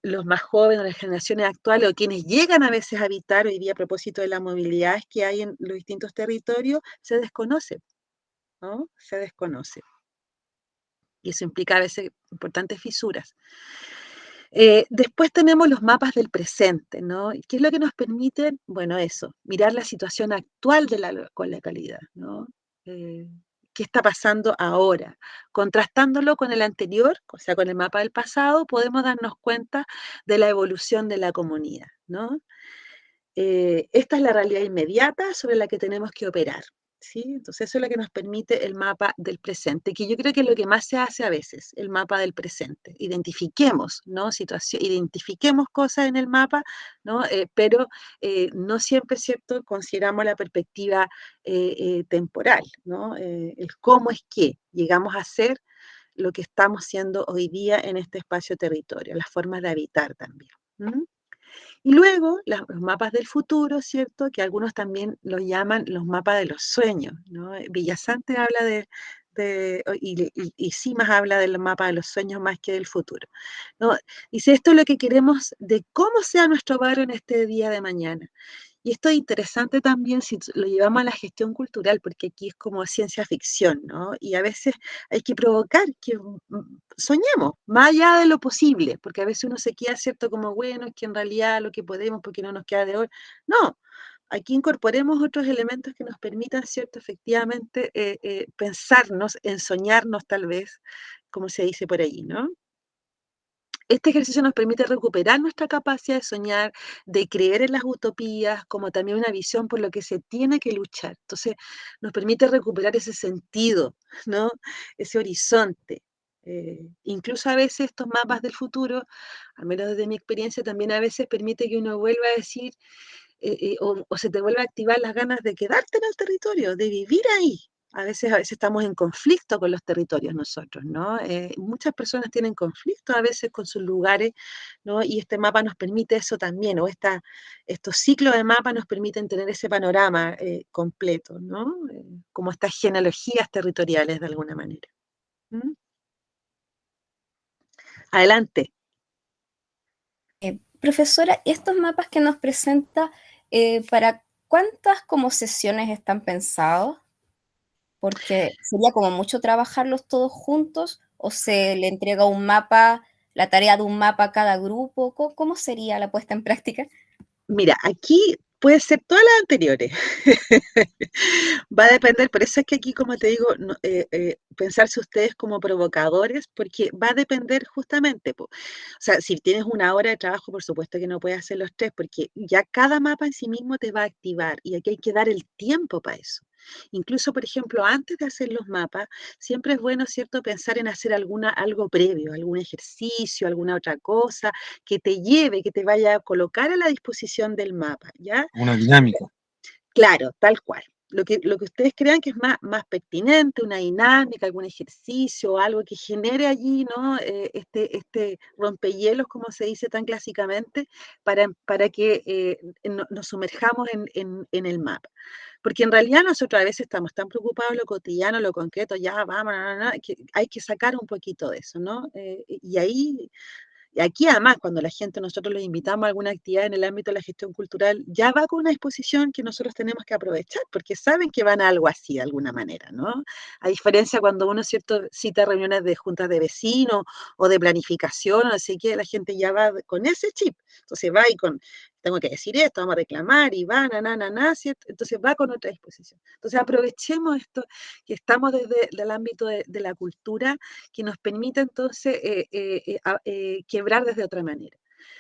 Los más jóvenes, las generaciones actuales, o quienes llegan a veces a habitar hoy día a propósito de las movilidades que hay en los distintos territorios, se desconoce, ¿no? Se desconoce. Y eso implica a veces importantes fisuras. Después tenemos los mapas del presente, ¿no? ¿Qué es lo que nos permite? Bueno, eso, mirar la situación actual con la calidad, ¿no? ¿Qué está pasando ahora? Contrastándolo con el anterior, o sea, con el mapa del pasado, podemos darnos cuenta de la evolución de la comunidad, ¿no? Esta es la realidad inmediata sobre la que tenemos que operar, ¿sí? Entonces eso es lo que nos permite el mapa del presente, que yo creo que es lo que más se hace a veces, el mapa del presente. Identifiquemos, ¿no? Identifiquemos cosas en el mapa, ¿no? Pero no siempre, ¿cierto?, consideramos la perspectiva temporal, ¿no? El cómo es que llegamos a ser lo que estamos siendo hoy día en este espacio-territorio, las formas de habitar también. Y luego los mapas del futuro, ¿cierto? Que algunos también los llaman los mapas de los sueños, ¿no? Villasante habla y Simas habla del mapa de los sueños más que del futuro, ¿no? Dice, esto es lo que queremos de cómo sea nuestro barrio en este día de mañana. Y esto es interesante también si lo llevamos a la gestión cultural, porque aquí es como ciencia ficción, ¿no? Y a veces hay que provocar que soñemos, más allá de lo posible, porque a veces uno se queda, ¿cierto? Como, bueno, es que en realidad lo que podemos, porque no nos queda de hoy. No, aquí incorporemos otros elementos que nos permitan, ¿cierto? Efectivamente, pensarnos, en soñarnos tal vez, como se dice por allí, ¿no? Este ejercicio nos permite recuperar nuestra capacidad de soñar, de creer en las utopías, como también una visión por lo que se tiene que luchar. Entonces, nos permite recuperar ese sentido, ¿no? Ese horizonte. Incluso a veces estos mapas del futuro, al menos desde mi experiencia, también a veces permite que uno vuelva a decir, o se te vuelva a activar las ganas de quedarte en el territorio, de vivir ahí. A veces estamos en conflicto con los territorios nosotros, ¿no? Muchas personas tienen conflicto a veces con sus lugares, ¿no? Y este mapa nos permite eso también, o estos ciclos de mapa nos permiten tener ese panorama completo, ¿no? Como estas genealogías territoriales de alguna manera. ¿Mm? Adelante. Profesora, estos mapas que nos presenta, ¿para cuántas como sesiones están pensados? Porque sería como mucho trabajarlos todos juntos, o se le entrega un mapa, la tarea de un mapa a cada grupo. ¿Cómo sería la puesta en práctica? Mira, aquí puede ser todas las anteriores. Va a depender, por eso es que aquí, como te digo, pensarse ustedes como provocadores, porque va a depender justamente, o sea, si tienes una hora de trabajo, por supuesto que no puedes hacer los 3, porque ya cada mapa en sí mismo te va a activar, y aquí hay que dar el tiempo para eso. Incluso, por ejemplo, antes de hacer los mapas, siempre es bueno, ¿cierto?, pensar en hacer algo previo, algún ejercicio, alguna otra cosa, que te lleve, que te vaya a colocar a la disposición del mapa, ¿ya? Una dinámica. Claro, tal cual. lo que ustedes crean que es más pertinente, una dinámica, algún ejercicio, algo que genere allí, ¿no? Este rompehielos, como se dice tan clásicamente, para que nos sumerjamos en el mapa. Porque en realidad nosotros a veces estamos tan preocupados en lo cotidiano, lo concreto, ya vamos, que hay que sacar un poquito de eso, ¿no? Y aquí además, cuando la gente, nosotros los invitamos a alguna actividad en el ámbito de la gestión cultural, ya va con una disposición que nosotros tenemos que aprovechar, porque saben que van a algo así de alguna manera, ¿no? A diferencia cuando uno, ¿cierto?, cita reuniones de juntas de vecinos o de planificación, así que la gente ya va con ese chip. Entonces va y tengo que decir esto, vamos a reclamar, y va, ¿cierto? Entonces va con otra disposición. Entonces aprovechemos esto, que estamos desde el ámbito de la cultura, que nos permite entonces quebrar desde otra manera.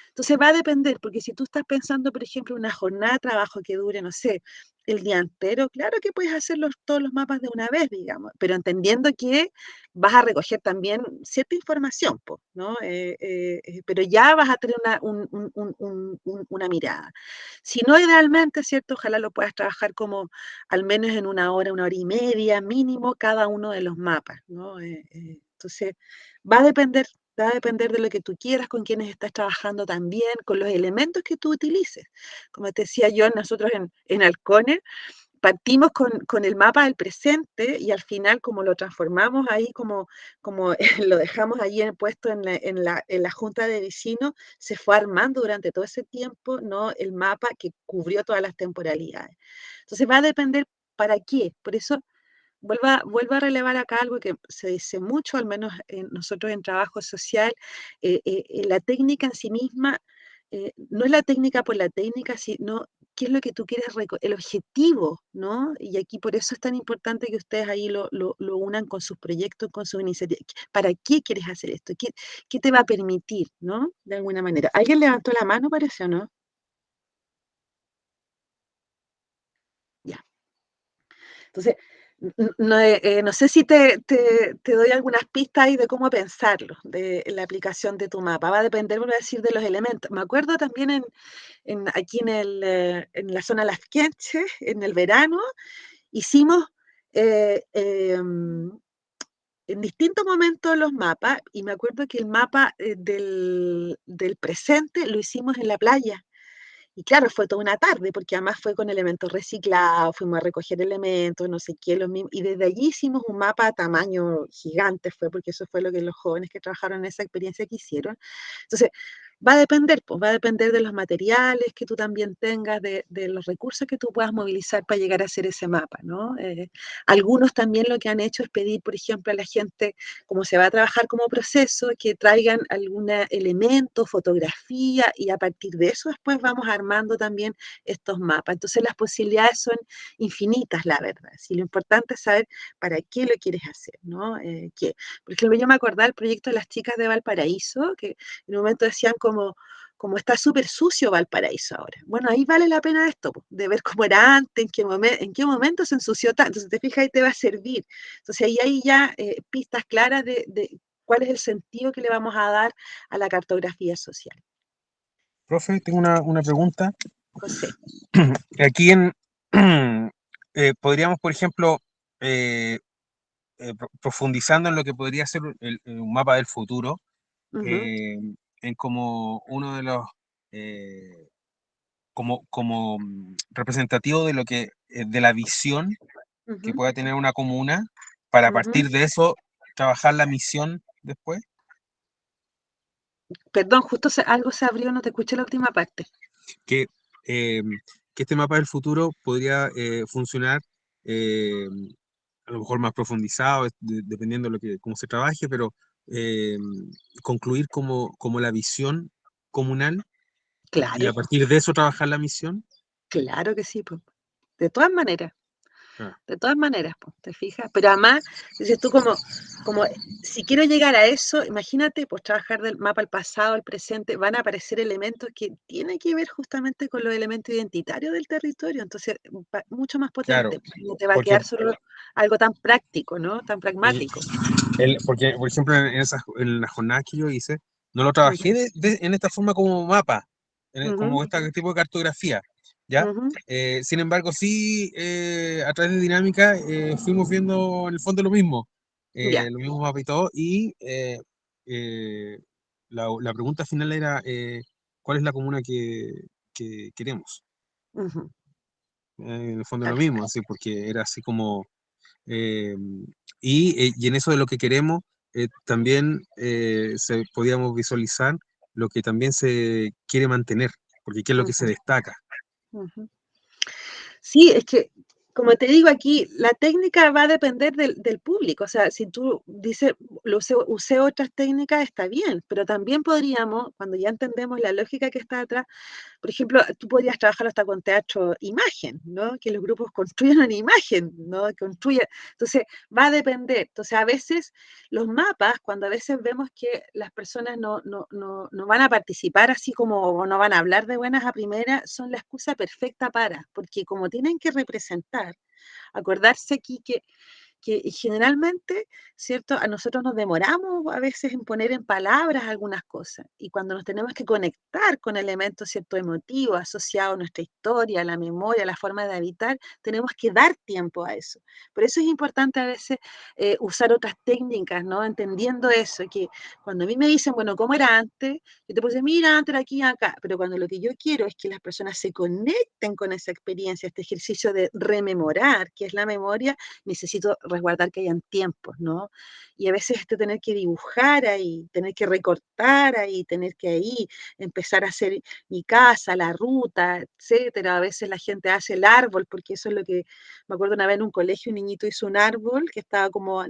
Entonces va a depender, porque si tú estás pensando, por ejemplo, una jornada de trabajo que dure, no sé, el día entero, claro que puedes hacer todos los mapas de una vez, digamos, pero entendiendo que vas a recoger también cierta información, ¿no? Pero ya vas a tener una mirada. Si no, idealmente, ¿cierto? Ojalá lo puedas trabajar como al menos en una hora y media mínimo cada uno de los mapas, ¿no? Entonces, va a depender de lo que tú quieras, con quienes estás trabajando también, con los elementos que tú utilices. Como te decía yo, nosotros en Halcones partimos con el mapa del presente y al final, como lo transformamos ahí, como lo dejamos ahí puesto en la junta de vecinos, se fue armando durante todo ese tiempo, ¿no?, el mapa que cubrió todas las temporalidades. Entonces va a depender para qué. Por eso vuelvo a relevar acá algo que se dice mucho, al menos nosotros en trabajo social, la técnica en sí misma, no es la técnica por la técnica, sino qué es lo que tú quieres, el objetivo, ¿no? Y aquí por eso es tan importante que ustedes ahí lo unan con sus proyectos, con sus iniciativas. ¿Para qué quieres hacer esto? ¿Qué te va a permitir, ¿no? De alguna manera. ¿Alguien levantó la mano, parece, o no? Ya. Entonces, no sé si te doy algunas pistas ahí de cómo pensarlo, de la aplicación de tu mapa. Va a depender, voy a decir, de los elementos. Me acuerdo también aquí en la zona Las Quenches, en el verano, hicimos en distintos momentos los mapas, y me acuerdo que el mapa del presente lo hicimos en la playa. Y claro, fue toda una tarde, porque además fue con elementos reciclados, fuimos a recoger elementos, no sé qué, los mismos, y desde allí hicimos un mapa a tamaño gigante, porque eso fue lo que los jóvenes que trabajaron en esa experiencia quisieron. Entonces, va a depender, pues, va a depender de los materiales que tú también tengas, de los recursos que tú puedas movilizar para llegar a hacer ese mapa, ¿no? Algunos también lo que han hecho es pedir, por ejemplo, a la gente, como se va a trabajar como proceso, que traigan algún elemento, fotografía, y a partir de eso después vamos armando también estos mapas. Entonces las posibilidades son infinitas, la verdad. Si lo importante es saber para qué lo quieres hacer, ¿no? Por ejemplo, yo me acordaba del proyecto de las chicas de Valparaíso, que en un momento decían como está súper sucio Valparaíso ahora. Bueno, ahí vale la pena esto, de ver cómo era antes, en qué momento se ensució tanto. Entonces, te fijas, ahí te va a servir. Entonces, ahí hay ya pistas claras de cuál es el sentido que le vamos a dar a la cartografía social. Profe, tengo una pregunta. José. Aquí podríamos, por ejemplo, profundizando en lo que podría ser un mapa del futuro, en como uno de los como representativo de lo que de la visión que pueda tener una comuna, para partir de eso trabajar la misión después. Perdón, justo algo se abrió, no te escuché la última parte. Que este mapa del futuro podría funcionar a lo mejor más profundizado, dependiendo de cómo se trabaje, pero concluir como la visión comunal. Claro. Y a partir de eso trabajar la misión. Claro que sí, pues. De todas maneras. De todas maneras, pues, ¿te fijas? Pero además, dices tú como si quiero llegar a eso, imagínate, pues trabajar del mapa al pasado, al presente, van a aparecer elementos que tienen que ver justamente con los elementos identitarios del territorio, entonces mucho más potente. Claro, no te va a quedar solo algo tan práctico, ¿no? Tan pragmático. Porque, por ejemplo, en la jornada que yo hice, no lo trabajé en esta forma como mapa, como este tipo de cartografía, ¿ya? Sin embargo, sí, a través de dinámica fuimos viendo en el fondo lo mismo, lo mismo mapas y todo, y la pregunta final era, ¿cuál es la comuna que queremos? En el fondo lo mismo, así, porque era así como... y en eso de lo que queremos, también podíamos visualizar lo que también se quiere mantener, porque qué es lo que se destaca. Sí, es que, como te digo aquí, la técnica va a depender del público. O sea, si tú dices, usé otras técnicas, está bien, pero también podríamos, cuando ya entendemos la lógica que está atrás, por ejemplo, tú podrías trabajar hasta con teatro imagen, ¿no? Que los grupos construyan una imagen, ¿no? Entonces, va a depender. Entonces, a veces los mapas, cuando a veces vemos que las personas no van a participar así como, o no van a hablar de buenas a primeras, son la excusa perfecta porque como tienen que representar, acordarse aquí que generalmente, ¿cierto? A nosotros nos demoramos a veces en poner en palabras algunas cosas y cuando nos tenemos que conectar con elementos, ¿cierto? Emotivos asociados a nuestra historia, a la memoria, a la forma de habitar, tenemos que dar tiempo a eso. Por eso es importante a veces usar otras técnicas, ¿no? Entendiendo eso, que cuando a mí me dicen, bueno, ¿cómo era antes? Yo te puedo decir, mira, antes era aquí y acá, pero cuando lo que yo quiero es que las personas se conecten con esa experiencia, este ejercicio de rememorar, que es la memoria, necesito resguardar que hayan tiempos, ¿no? Y a veces tener que dibujar ahí, tener que recortar ahí, tener que ahí empezar a hacer mi casa, la ruta, etcétera. A veces la gente hace el árbol, porque eso es lo que, me acuerdo una vez en un colegio, un niñito hizo un árbol que estaba como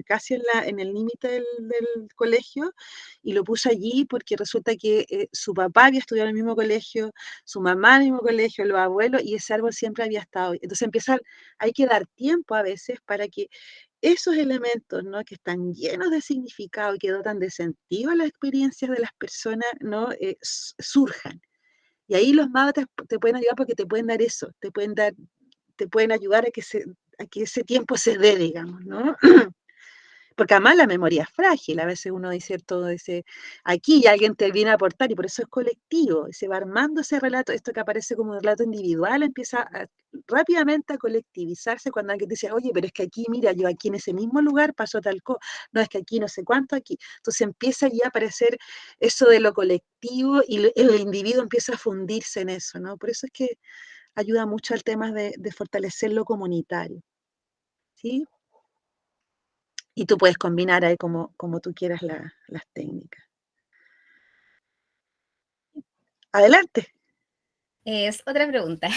casi en el límite del colegio y lo puso allí porque resulta que su papá había estudiado en el mismo colegio, su mamá en el mismo colegio, los abuelos, y ese árbol siempre había estado. Entonces hay que dar tiempo a veces para que esos elementos, ¿no? Que están llenos de significado y que dotan de sentido a las experiencias de las personas, ¿no? Surjan. Y ahí los mapas te pueden ayudar porque te pueden dar eso, te pueden ayudar a que ese tiempo se dé, digamos, ¿no? Porque además la memoria es frágil, a veces uno dice todo ese, aquí y alguien te viene a aportar y por eso es colectivo, y se va armando ese relato, esto que aparece como un relato individual rápidamente a colectivizarse cuando alguien dice, oye, pero es que aquí, mira, yo aquí en ese mismo lugar pasó tal cosa, no, es que aquí no sé cuánto aquí, entonces empieza ya a aparecer eso de lo colectivo y el individuo empieza a fundirse en eso, ¿no? Por eso es que ayuda mucho al tema de fortalecer lo comunitario, ¿sí? Y tú puedes combinar ahí como tú quieras las técnicas. Adelante. Es otra pregunta.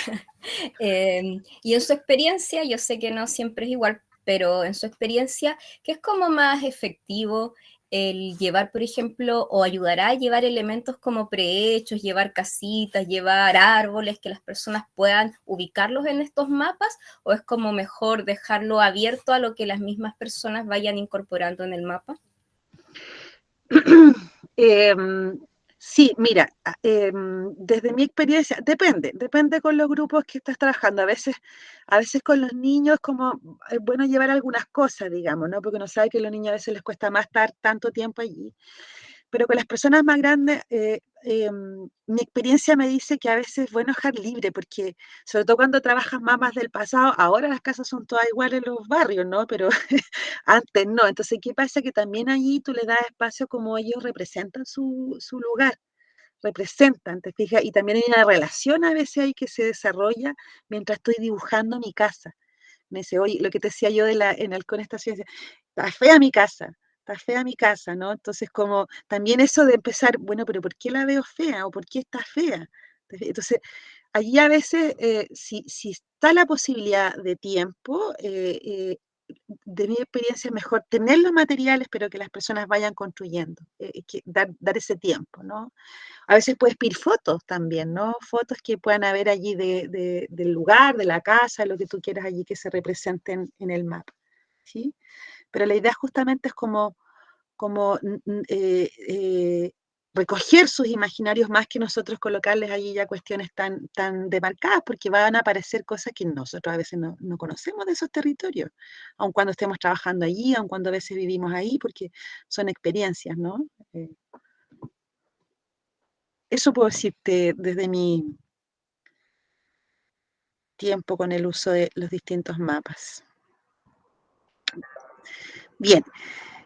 Y en su experiencia, yo sé que no siempre es igual, pero en su experiencia, ¿qué es como más efectivo el llevar, por ejemplo, o ayudará a llevar elementos como prehechos, llevar casitas, llevar árboles, que las personas puedan ubicarlos en estos mapas, o es como mejor dejarlo abierto a lo que las mismas personas vayan incorporando en el mapa? Sí, mira, desde mi experiencia, depende con los grupos que estás trabajando. A veces con los niños como es bueno llevar algunas cosas, digamos, ¿no? Porque uno sabe que a los niños a veces les cuesta más estar tanto tiempo allí. Pero con las personas más grandes, mi experiencia me dice que a veces es bueno dejar libre, porque sobre todo cuando trabajas mapas del pasado, ahora las casas son todas iguales en los barrios, ¿no? Pero antes no. Entonces, ¿qué pasa? Que también allí tú le das espacio como ellos representan su lugar, representan, ¿te fijas? Y también hay una relación a veces ahí que se desarrolla mientras estoy dibujando mi casa. Me dice, oye, lo que te decía yo en Halcón Estación, está fea mi casa, ¿no? Entonces, como también eso de empezar, bueno, pero ¿por qué la veo fea? ¿O por qué está fea? Entonces, allí a veces, si está la posibilidad de tiempo, de mi experiencia es mejor tener los materiales, pero que las personas vayan construyendo, dar ese tiempo, ¿no? A veces puedes pedir fotos también, ¿no? Fotos que puedan haber allí del lugar, de la casa, lo que tú quieras allí que se representen en el mapa, ¿sí? Pero la idea justamente es como recoger sus imaginarios más que nosotros colocarles allí ya cuestiones tan demarcadas, porque van a aparecer cosas que nosotros a veces no conocemos de esos territorios, aun cuando estemos trabajando allí, aun cuando a veces vivimos ahí, porque son experiencias, ¿no? Eso puedo decirte desde mi tiempo con el uso de los distintos mapas. Bien,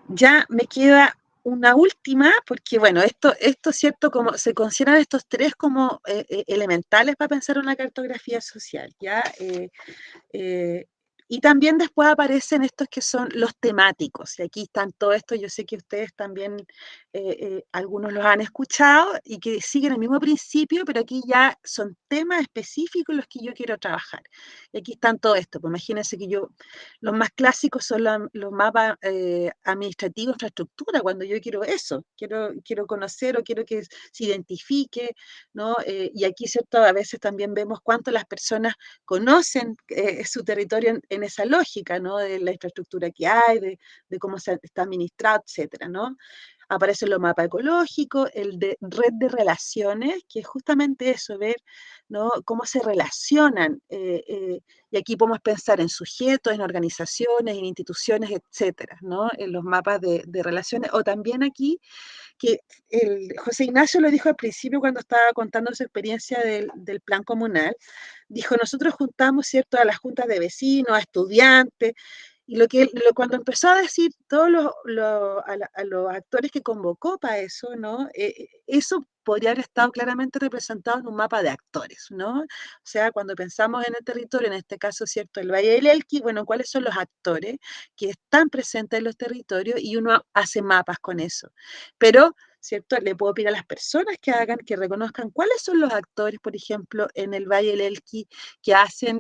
ya me queda una última, porque bueno, esto cierto, como se consideran estos tres como elementales para pensar una cartografía social, ¿ya? Y también después aparecen estos que son los temáticos, y aquí están todos estos, yo sé que ustedes también, algunos los han escuchado, y que siguen el mismo principio, pero aquí ya son temas específicos los que yo quiero trabajar. Y aquí están todo esto, pues imagínense que los más clásicos son los mapas administrativos, infraestructura, cuando yo quiero eso, quiero conocer o quiero que se identifique, ¿no? Y aquí, ¿cierto? A veces también vemos cuánto las personas conocen su territorio en esa lógica, ¿no? De la infraestructura que hay, de cómo está administrado, etcétera, ¿no? Aparecen los mapas ecológicos, el de red de relaciones, que es justamente eso, ver, ¿no? Cómo se relacionan, y aquí podemos pensar en sujetos, en organizaciones, en instituciones, etcétera, ¿no? En los mapas de relaciones, o también aquí, que José Ignacio lo dijo al principio cuando estaba contando su experiencia del plan comunal, dijo, nosotros juntamos, ¿cierto?, a las juntas de vecinos, a estudiantes, y cuando empezó a decir todos a los actores que convocó para eso, ¿no? Eso podría haber estado claramente representado en un mapa de actores, ¿no? O sea, cuando pensamos en el territorio, en este caso, ¿cierto?, el Valle del Elqui, bueno, ¿cuáles son los actores que están presentes en los territorios? Y uno hace mapas con eso. Pero, ¿cierto?, le puedo pedir a las personas que reconozcan cuáles son los actores, por ejemplo, en el Valle del Elqui, que hacen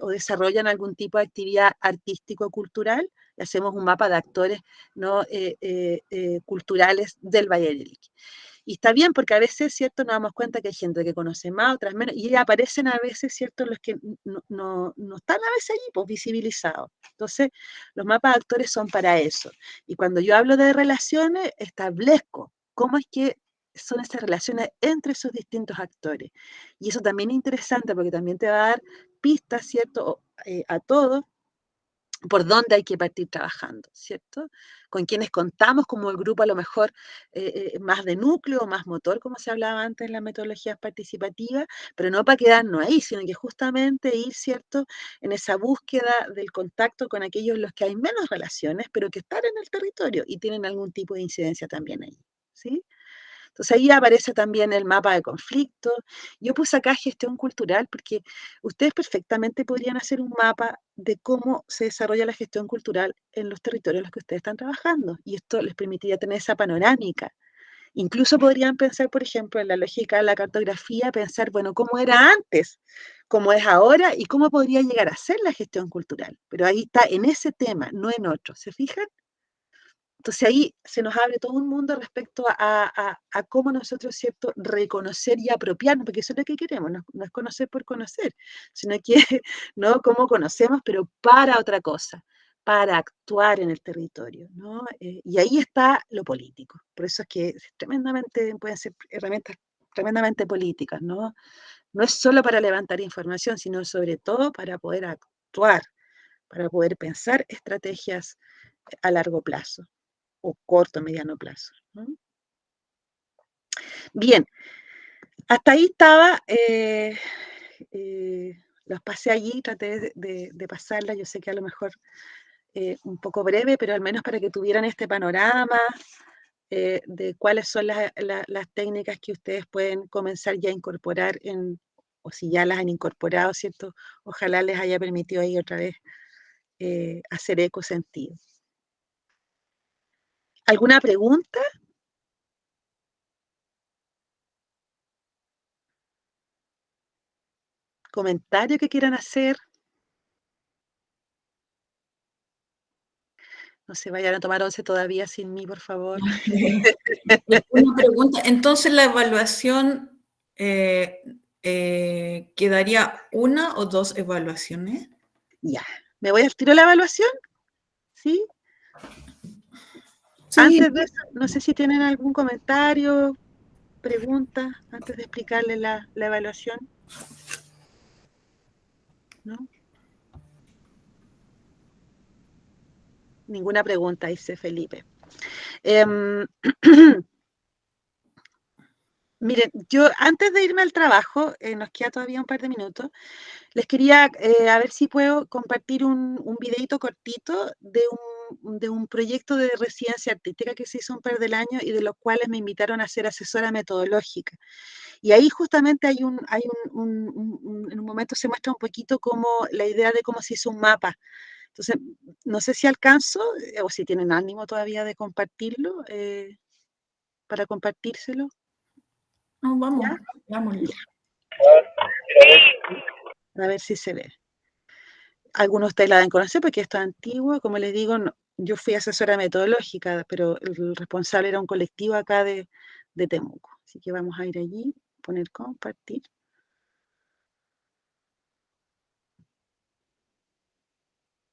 o desarrollan algún tipo de actividad artístico-cultural. Hacemos un mapa de actores, ¿no? Culturales del Valle del Elqui. Y está bien, porque a veces, ¿cierto?, nos damos cuenta que hay gente que conoce más, otras menos, y aparecen a veces, ¿cierto?, los que no están a veces allí, pues visibilizados. Entonces, los mapas de actores son para eso. Y cuando yo hablo de relaciones, establezco cómo es que son esas relaciones entre esos distintos actores. Y eso también es interesante, porque también te va a dar pistas, ¿cierto?, a todos, por dónde hay que partir trabajando, ¿cierto? Con quienes contamos como el grupo a lo mejor más de núcleo, más motor, como se hablaba antes en las metodologías participativas, pero no para quedarnos ahí, sino que justamente ir, ¿cierto?, en esa búsqueda del contacto con aquellos los que hay menos relaciones, pero que están en el territorio y tienen algún tipo de incidencia también ahí, ¿sí? Entonces ahí aparece también el mapa de conflicto. Yo puse acá gestión cultural porque ustedes perfectamente podrían hacer un mapa de cómo se desarrolla la gestión cultural en los territorios en los que ustedes están trabajando. Y esto les permitiría tener esa panorámica. Incluso podrían pensar, por ejemplo, en la lógica de la cartografía, pensar, bueno, cómo era antes, cómo es ahora y cómo podría llegar a ser la gestión cultural. Pero ahí está, en ese tema, no en otro. ¿Se fijan? Entonces ahí se nos abre todo un mundo respecto a cómo nosotros, ¿cierto?, reconocer y apropiarnos, porque eso es lo que queremos, no es conocer por conocer, sino que, ¿no?, cómo conocemos, pero para otra cosa, para actuar en el territorio, ¿no? Y ahí está lo político. Por eso es que pueden ser herramientas tremendamente políticas, ¿no? No es solo para levantar información, sino sobre todo para poder actuar, para poder pensar estrategias a largo plazo o corto, mediano plazo, ¿no? Bien, hasta ahí estaba, los pasé allí, traté de pasarla, yo sé que a lo mejor un poco breve, pero al menos para que tuvieran este panorama de cuáles son las técnicas que ustedes pueden comenzar ya a incorporar o si ya las han incorporado, ¿cierto? Ojalá les haya permitido ahí otra vez hacer eco sentido. ¿Alguna pregunta? ¿Comentario que quieran hacer? No se vayan a tomar 11 todavía sin mí, por favor. Una pregunta. Entonces, ¿la evaluación quedaría una o dos evaluaciones? Ya. ¿Me voy al tiro de la evaluación? ¿Sí? Sí. Antes de eso, no sé si tienen algún comentario, pregunta, antes de explicarles la evaluación. ¿No? Ninguna pregunta, dice Felipe. Miren, yo antes de irme al trabajo, nos queda todavía un par de minutos, les quería a ver si puedo compartir un videito cortito de un proyecto de residencia artística que se hizo un par del año y de los cuales me invitaron a ser asesora metodológica. Y ahí justamente en un momento se muestra un poquito como la idea de cómo se hizo un mapa. Entonces, no sé si alcanzo o si tienen ánimo todavía de compartirlo, para compartírselo. No, vamos, ¿Ya? vámonos. A ver si se ve. Algunos de ustedes la deben conocer porque esto es antiguo. Como les digo, yo fui asesora metodológica, pero el responsable era un colectivo acá de Temuco. Así que vamos a ir allí, poner compartir.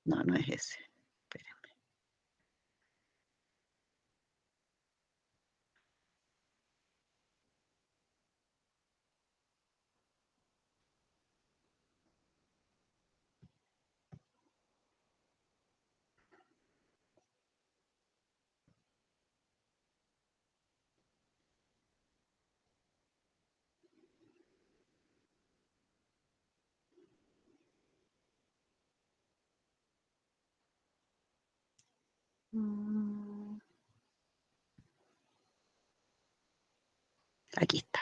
No, no es ese. Espérenme. Aquí está.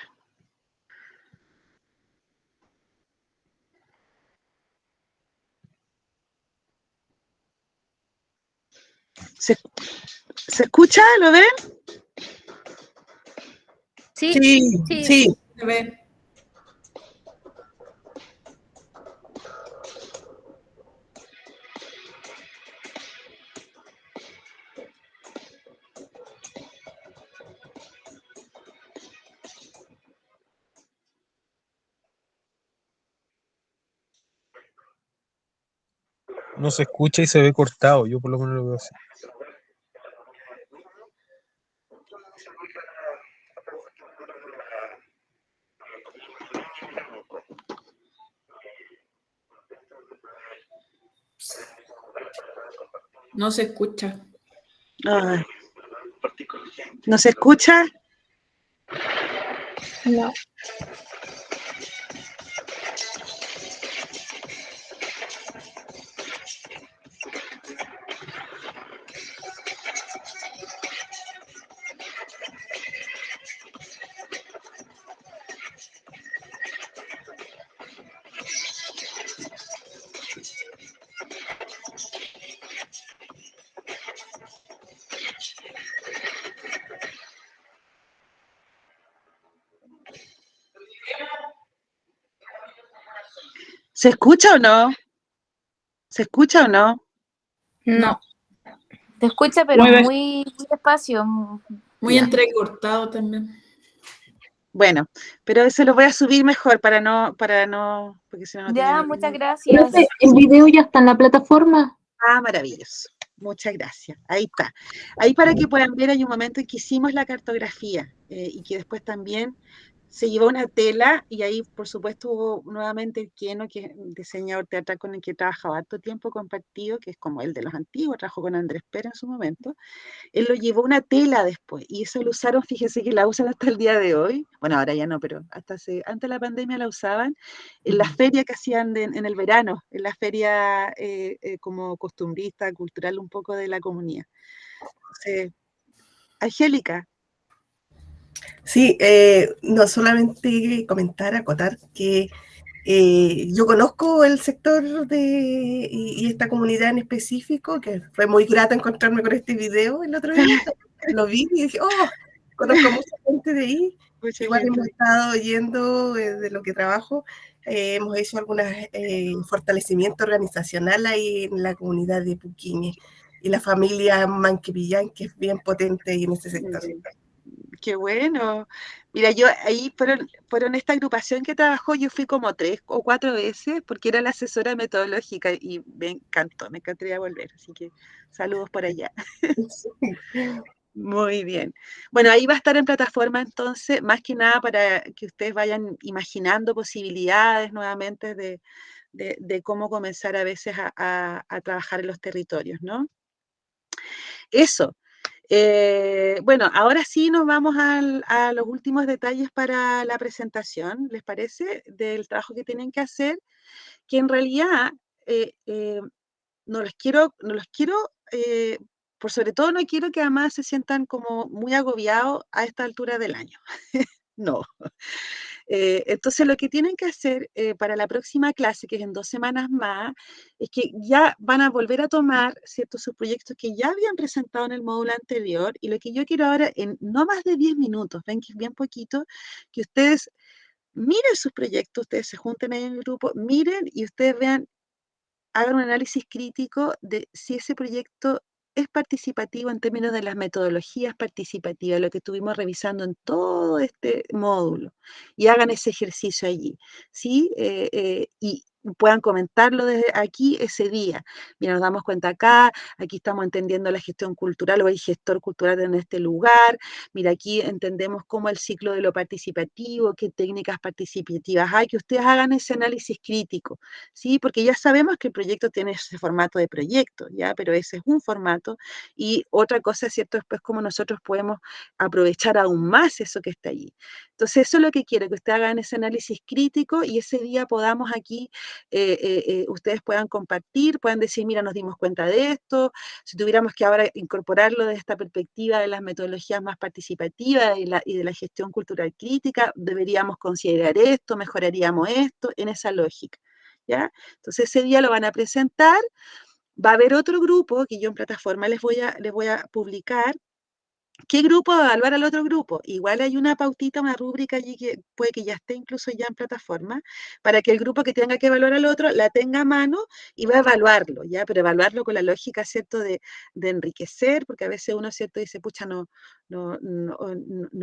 ¿Se escucha? ¿Lo ven? Sí, Sí, sí. sí. Se ve. No se escucha y se ve cortado, yo por lo menos lo veo así. No se escucha. Ay. ¿No se escucha? No. ¿Se escucha o no? ¿Se escucha o no? No. Te escucha, pero Muy muy despacio. Muy Ya. entrecortado también. Bueno, pero se lo voy a subir mejor para no, porque si no, no Ya, tiene. muchas gracias. Profe, ¿el video ya está en la plataforma? Ah, maravilloso. Muchas gracias. Ahí está. Ahí para que puedan ver, hay un momento en que hicimos la cartografía y que después también se llevó una tela y ahí, por supuesto, hubo nuevamente el Keno, que es un diseñador teatral con el que he trabajado harto tiempo compartido, que es como el de los antiguos, trabajó con Andrés Pera en su momento. Él lo llevó una tela después y eso lo usaron, fíjense que la usan hasta el día de hoy. Bueno, ahora ya no, pero antes de la pandemia la usaban en la feria que hacían en el verano, en la feria como costumbrista, cultural un poco de la comunidad. Entonces, Angélica. Sí, no solamente comentar, acotar que yo conozco el sector y esta comunidad en específico, que fue muy grata encontrarme con este video el otro día. Lo vi y dije, oh, conozco a mucha gente de ahí. Mucha Igual gente. hemos estado oyendo de lo que trabajo. Hemos hecho algunos fortalecimiento organizacional ahí en la comunidad de Puquiñe y la familia Manquipillán, que es bien potente ahí en ese sector. Qué bueno. Mira, yo ahí fueron esta agrupación que trabajó, yo fui como 3 o 4 veces porque era la asesora metodológica y me encantó, me encantaría volver. Así que saludos por allá. Muy bien. Bueno, ahí va a estar en plataforma entonces, más que nada para que ustedes vayan imaginando posibilidades nuevamente de cómo comenzar a veces a trabajar en los territorios, ¿no? Eso. Bueno, ahora sí nos vamos a los últimos detalles para la presentación, ¿les parece? Del trabajo que tienen que hacer, que en realidad no los quiero, por sobre todo no quiero que además se sientan como muy agobiados a esta altura del año. No. Entonces lo que tienen que hacer para la próxima clase, que es en 2 semanas más, es que ya van a volver a tomar, ¿cierto?, sus proyectos que ya habían presentado en el módulo anterior, y lo que yo quiero ahora, en no más de 10 minutos, ven que es bien poquito, que ustedes miren sus proyectos, ustedes se junten ahí en el grupo, miren y ustedes vean, hagan un análisis crítico de si ese proyecto es participativo en términos de las metodologías participativas, lo que estuvimos revisando en todo este módulo, y hagan ese ejercicio allí, ¿sí? Y puedan comentarlo desde aquí ese día. Mira, nos damos cuenta acá, aquí estamos entendiendo la gestión cultural o el gestor cultural en este lugar, mira, aquí entendemos cómo el ciclo de lo participativo, qué técnicas participativas hay, que ustedes hagan ese análisis crítico, ¿sí? Porque ya sabemos que el proyecto tiene ese formato de proyecto, ¿ya? Pero ese es un formato, y otra cosa, es cierto, después cómo nosotros podemos aprovechar aún más eso que está allí. Entonces, eso es lo que quiero, que ustedes hagan ese análisis crítico y ese día podamos aquí, ustedes puedan compartir, puedan decir, mira, nos dimos cuenta de esto, si tuviéramos que ahora incorporarlo desde esta perspectiva de las metodologías más participativas y de la gestión cultural crítica, deberíamos considerar esto, mejoraríamos esto, en esa lógica, ¿ya? Entonces ese día lo van a presentar, va a haber otro grupo que yo en plataforma les voy a publicar. ¿Qué grupo va a evaluar al otro grupo? Igual hay una pautita, una rúbrica allí que puede que ya esté incluso ya en plataforma, para que el grupo que tenga que evaluar al otro la tenga a mano y va a evaluarlo, ¿ya? Pero evaluarlo con la lógica, ¿cierto?, de enriquecer, porque a veces uno, ¿cierto?, dice, pucha, no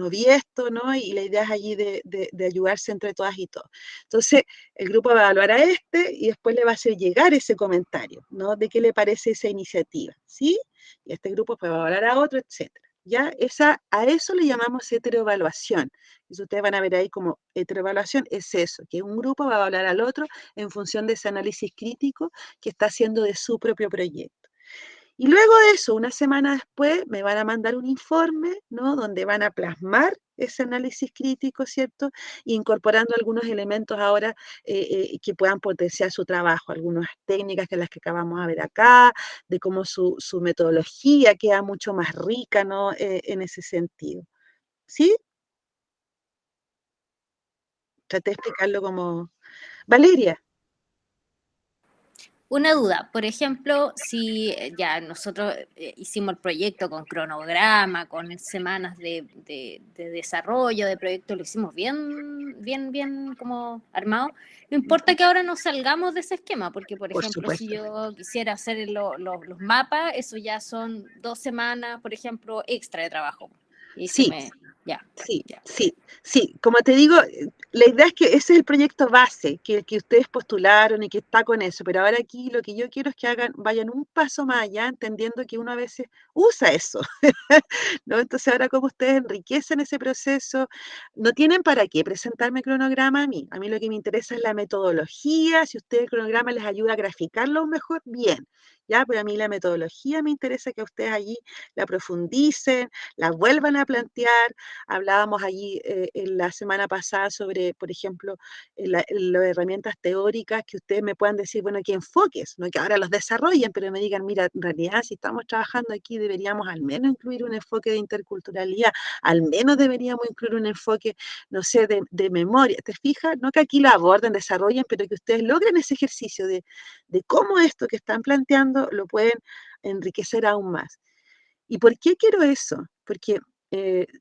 vi esto, ¿no? Y la idea es allí de ayudarse entre todas y todos. Entonces, el grupo va a evaluar a este y después le va a hacer llegar ese comentario, ¿no? De qué le parece esa iniciativa, ¿sí? Y este grupo pues va a evaluar a otro, etcétera. ¿Ya? A eso le llamamos heteroevaluación. Eso ustedes van a ver ahí como heteroevaluación es eso, que un grupo va a hablar al otro en función de ese análisis crítico que está haciendo de su propio proyecto. Y luego de eso, una semana después, me van a mandar un informe, ¿no?, donde van a plasmar ese análisis crítico, ¿cierto?, incorporando algunos elementos ahora que puedan potenciar su trabajo, algunas técnicas que las que acabamos de ver acá, de cómo su metodología queda mucho más rica, ¿no?, en ese sentido. ¿Sí? Traté de explicarlo como... Valeria. Una duda, por ejemplo, si ya nosotros hicimos el proyecto con cronograma, con semanas de desarrollo de proyecto, lo hicimos bien como armado, no importa que ahora nos salgamos de ese esquema, porque por ejemplo, si yo quisiera hacer los mapas, eso ya son 2 semanas, por ejemplo, extra de trabajo. Y Sí. Ya. Sí, como te digo, la idea es que ese es el proyecto base que ustedes postularon y que está con eso, pero ahora aquí lo que yo quiero es que vayan un paso más allá, entendiendo que uno a veces usa eso, ¿no? Entonces ahora como ustedes enriquecen ese proceso, no tienen para qué presentarme cronograma a mí lo que me interesa es la metodología, si ustedes el cronograma les ayuda a graficarlo mejor, bien, ya, pero a mí la metodología me interesa que ustedes allí la profundicen, la vuelvan a plantear. Hablábamos allí en la semana pasada sobre, por ejemplo, las herramientas teóricas que ustedes me puedan decir, bueno, qué enfoques, no que ahora los desarrollen, pero me digan, mira, en realidad si estamos trabajando aquí deberíamos al menos incluir un enfoque de interculturalidad, al menos deberíamos incluir un enfoque, no sé, de memoria. ¿Te fijas? No que aquí lo aborden, desarrollen, pero que ustedes logren ese ejercicio de cómo esto que están planteando lo pueden enriquecer aún más. ¿Y por qué quiero eso? Porque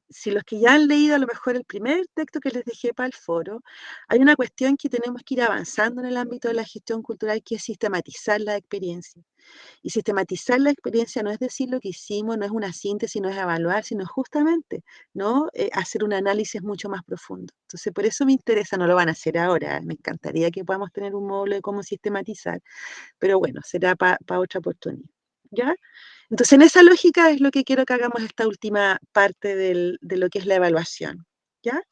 si los que ya han leído a lo mejor el primer texto que les dejé para el foro, hay una cuestión que tenemos que ir avanzando en el ámbito de la gestión cultural, que es sistematizar la experiencia. Y sistematizar la experiencia no es decir lo que hicimos, no es una síntesis, no es evaluar, sino justamente, ¿no?, hacer un análisis mucho más profundo. Entonces, por eso me interesa, no lo van a hacer ahora, me encantaría que podamos tener un módulo de cómo sistematizar, pero bueno, será para otra oportunidad, ¿ya? Entonces, en esa lógica es lo que quiero que hagamos esta última parte de lo que es la evaluación, ¿ya?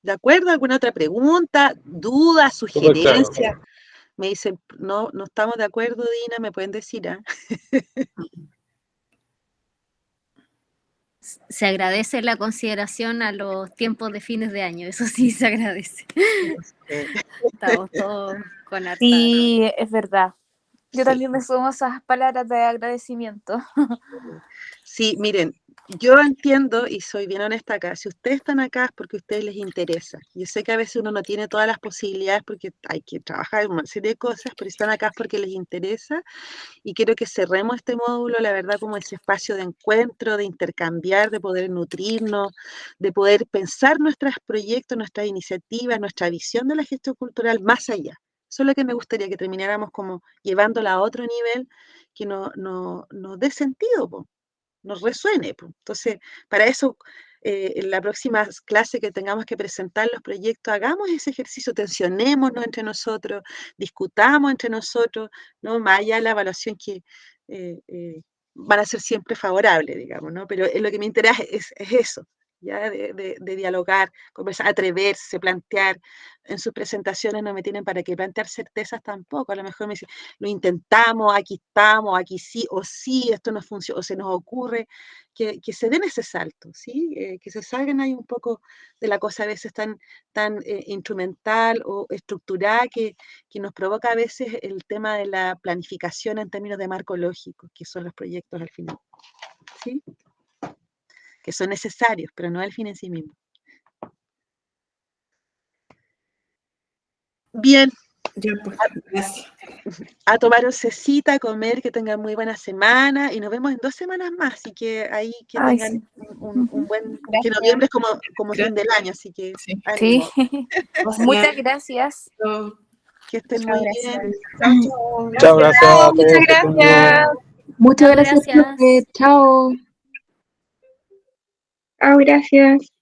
¿De acuerdo? ¿Alguna otra pregunta, duda, sugerencia? Me dicen, no estamos de acuerdo, Dina, me pueden decir, ¿ah? Se agradece la consideración a los tiempos de fines de año, eso sí se agradece. Estamos todos con harta... Sí, es verdad. Yo Sí. también me sumo a esas palabras de agradecimiento. Sí, miren, yo entiendo y soy bien honesta acá, si ustedes están acá es porque a ustedes les interesa. Yo sé que a veces uno no tiene todas las posibilidades porque hay que trabajar en una serie de cosas, pero están acá es porque les interesa y quiero que cerremos este módulo, la verdad, como ese espacio de encuentro, de intercambiar, de poder nutrirnos, de poder pensar nuestros proyectos, nuestras iniciativas, nuestra visión de la gestión cultural más allá. Eso es lo que me gustaría que termináramos como llevándola a otro nivel que nos dé sentido, po, nos resuene, po. Entonces, para eso, en la próxima clase que tengamos que presentar los proyectos, hagamos ese ejercicio, tensionémonos entre nosotros, discutamos entre nosotros, ¿no? Más allá de la evaluación que van a ser siempre favorables, digamos, ¿no? Pero lo que me interesa es eso, ya de dialogar, conversar, atreverse, plantear. En sus presentaciones no me tienen para qué plantear certezas tampoco. A lo mejor me dicen, lo intentamos, aquí estamos, aquí sí, o sí, esto no funciona, o se nos ocurre, que se den ese salto, ¿sí? Que se salgan ahí un poco de la cosa a veces tan instrumental o estructurada que nos provoca a veces el tema de la planificación en términos de marco lógico, que son los proyectos al final, ¿sí? Que son necesarios, pero no el fin en sí mismo. Bien. Ya, pues, gracias. A tomar oncecita, a comer, que tengan muy buena semana y nos vemos en 2 semanas más, así que ahí que tengan Sí. un buen, Gracias. que noviembre es como fin del año, así que Sí. ánimo. Sí. Muchas gracias. Que estén Muchas muy gracias. bien. Chao, gracias a todos. Muchas que estén bien. gracias. Muchas Chao, gracias, gracias. profe. Chao. Gracias.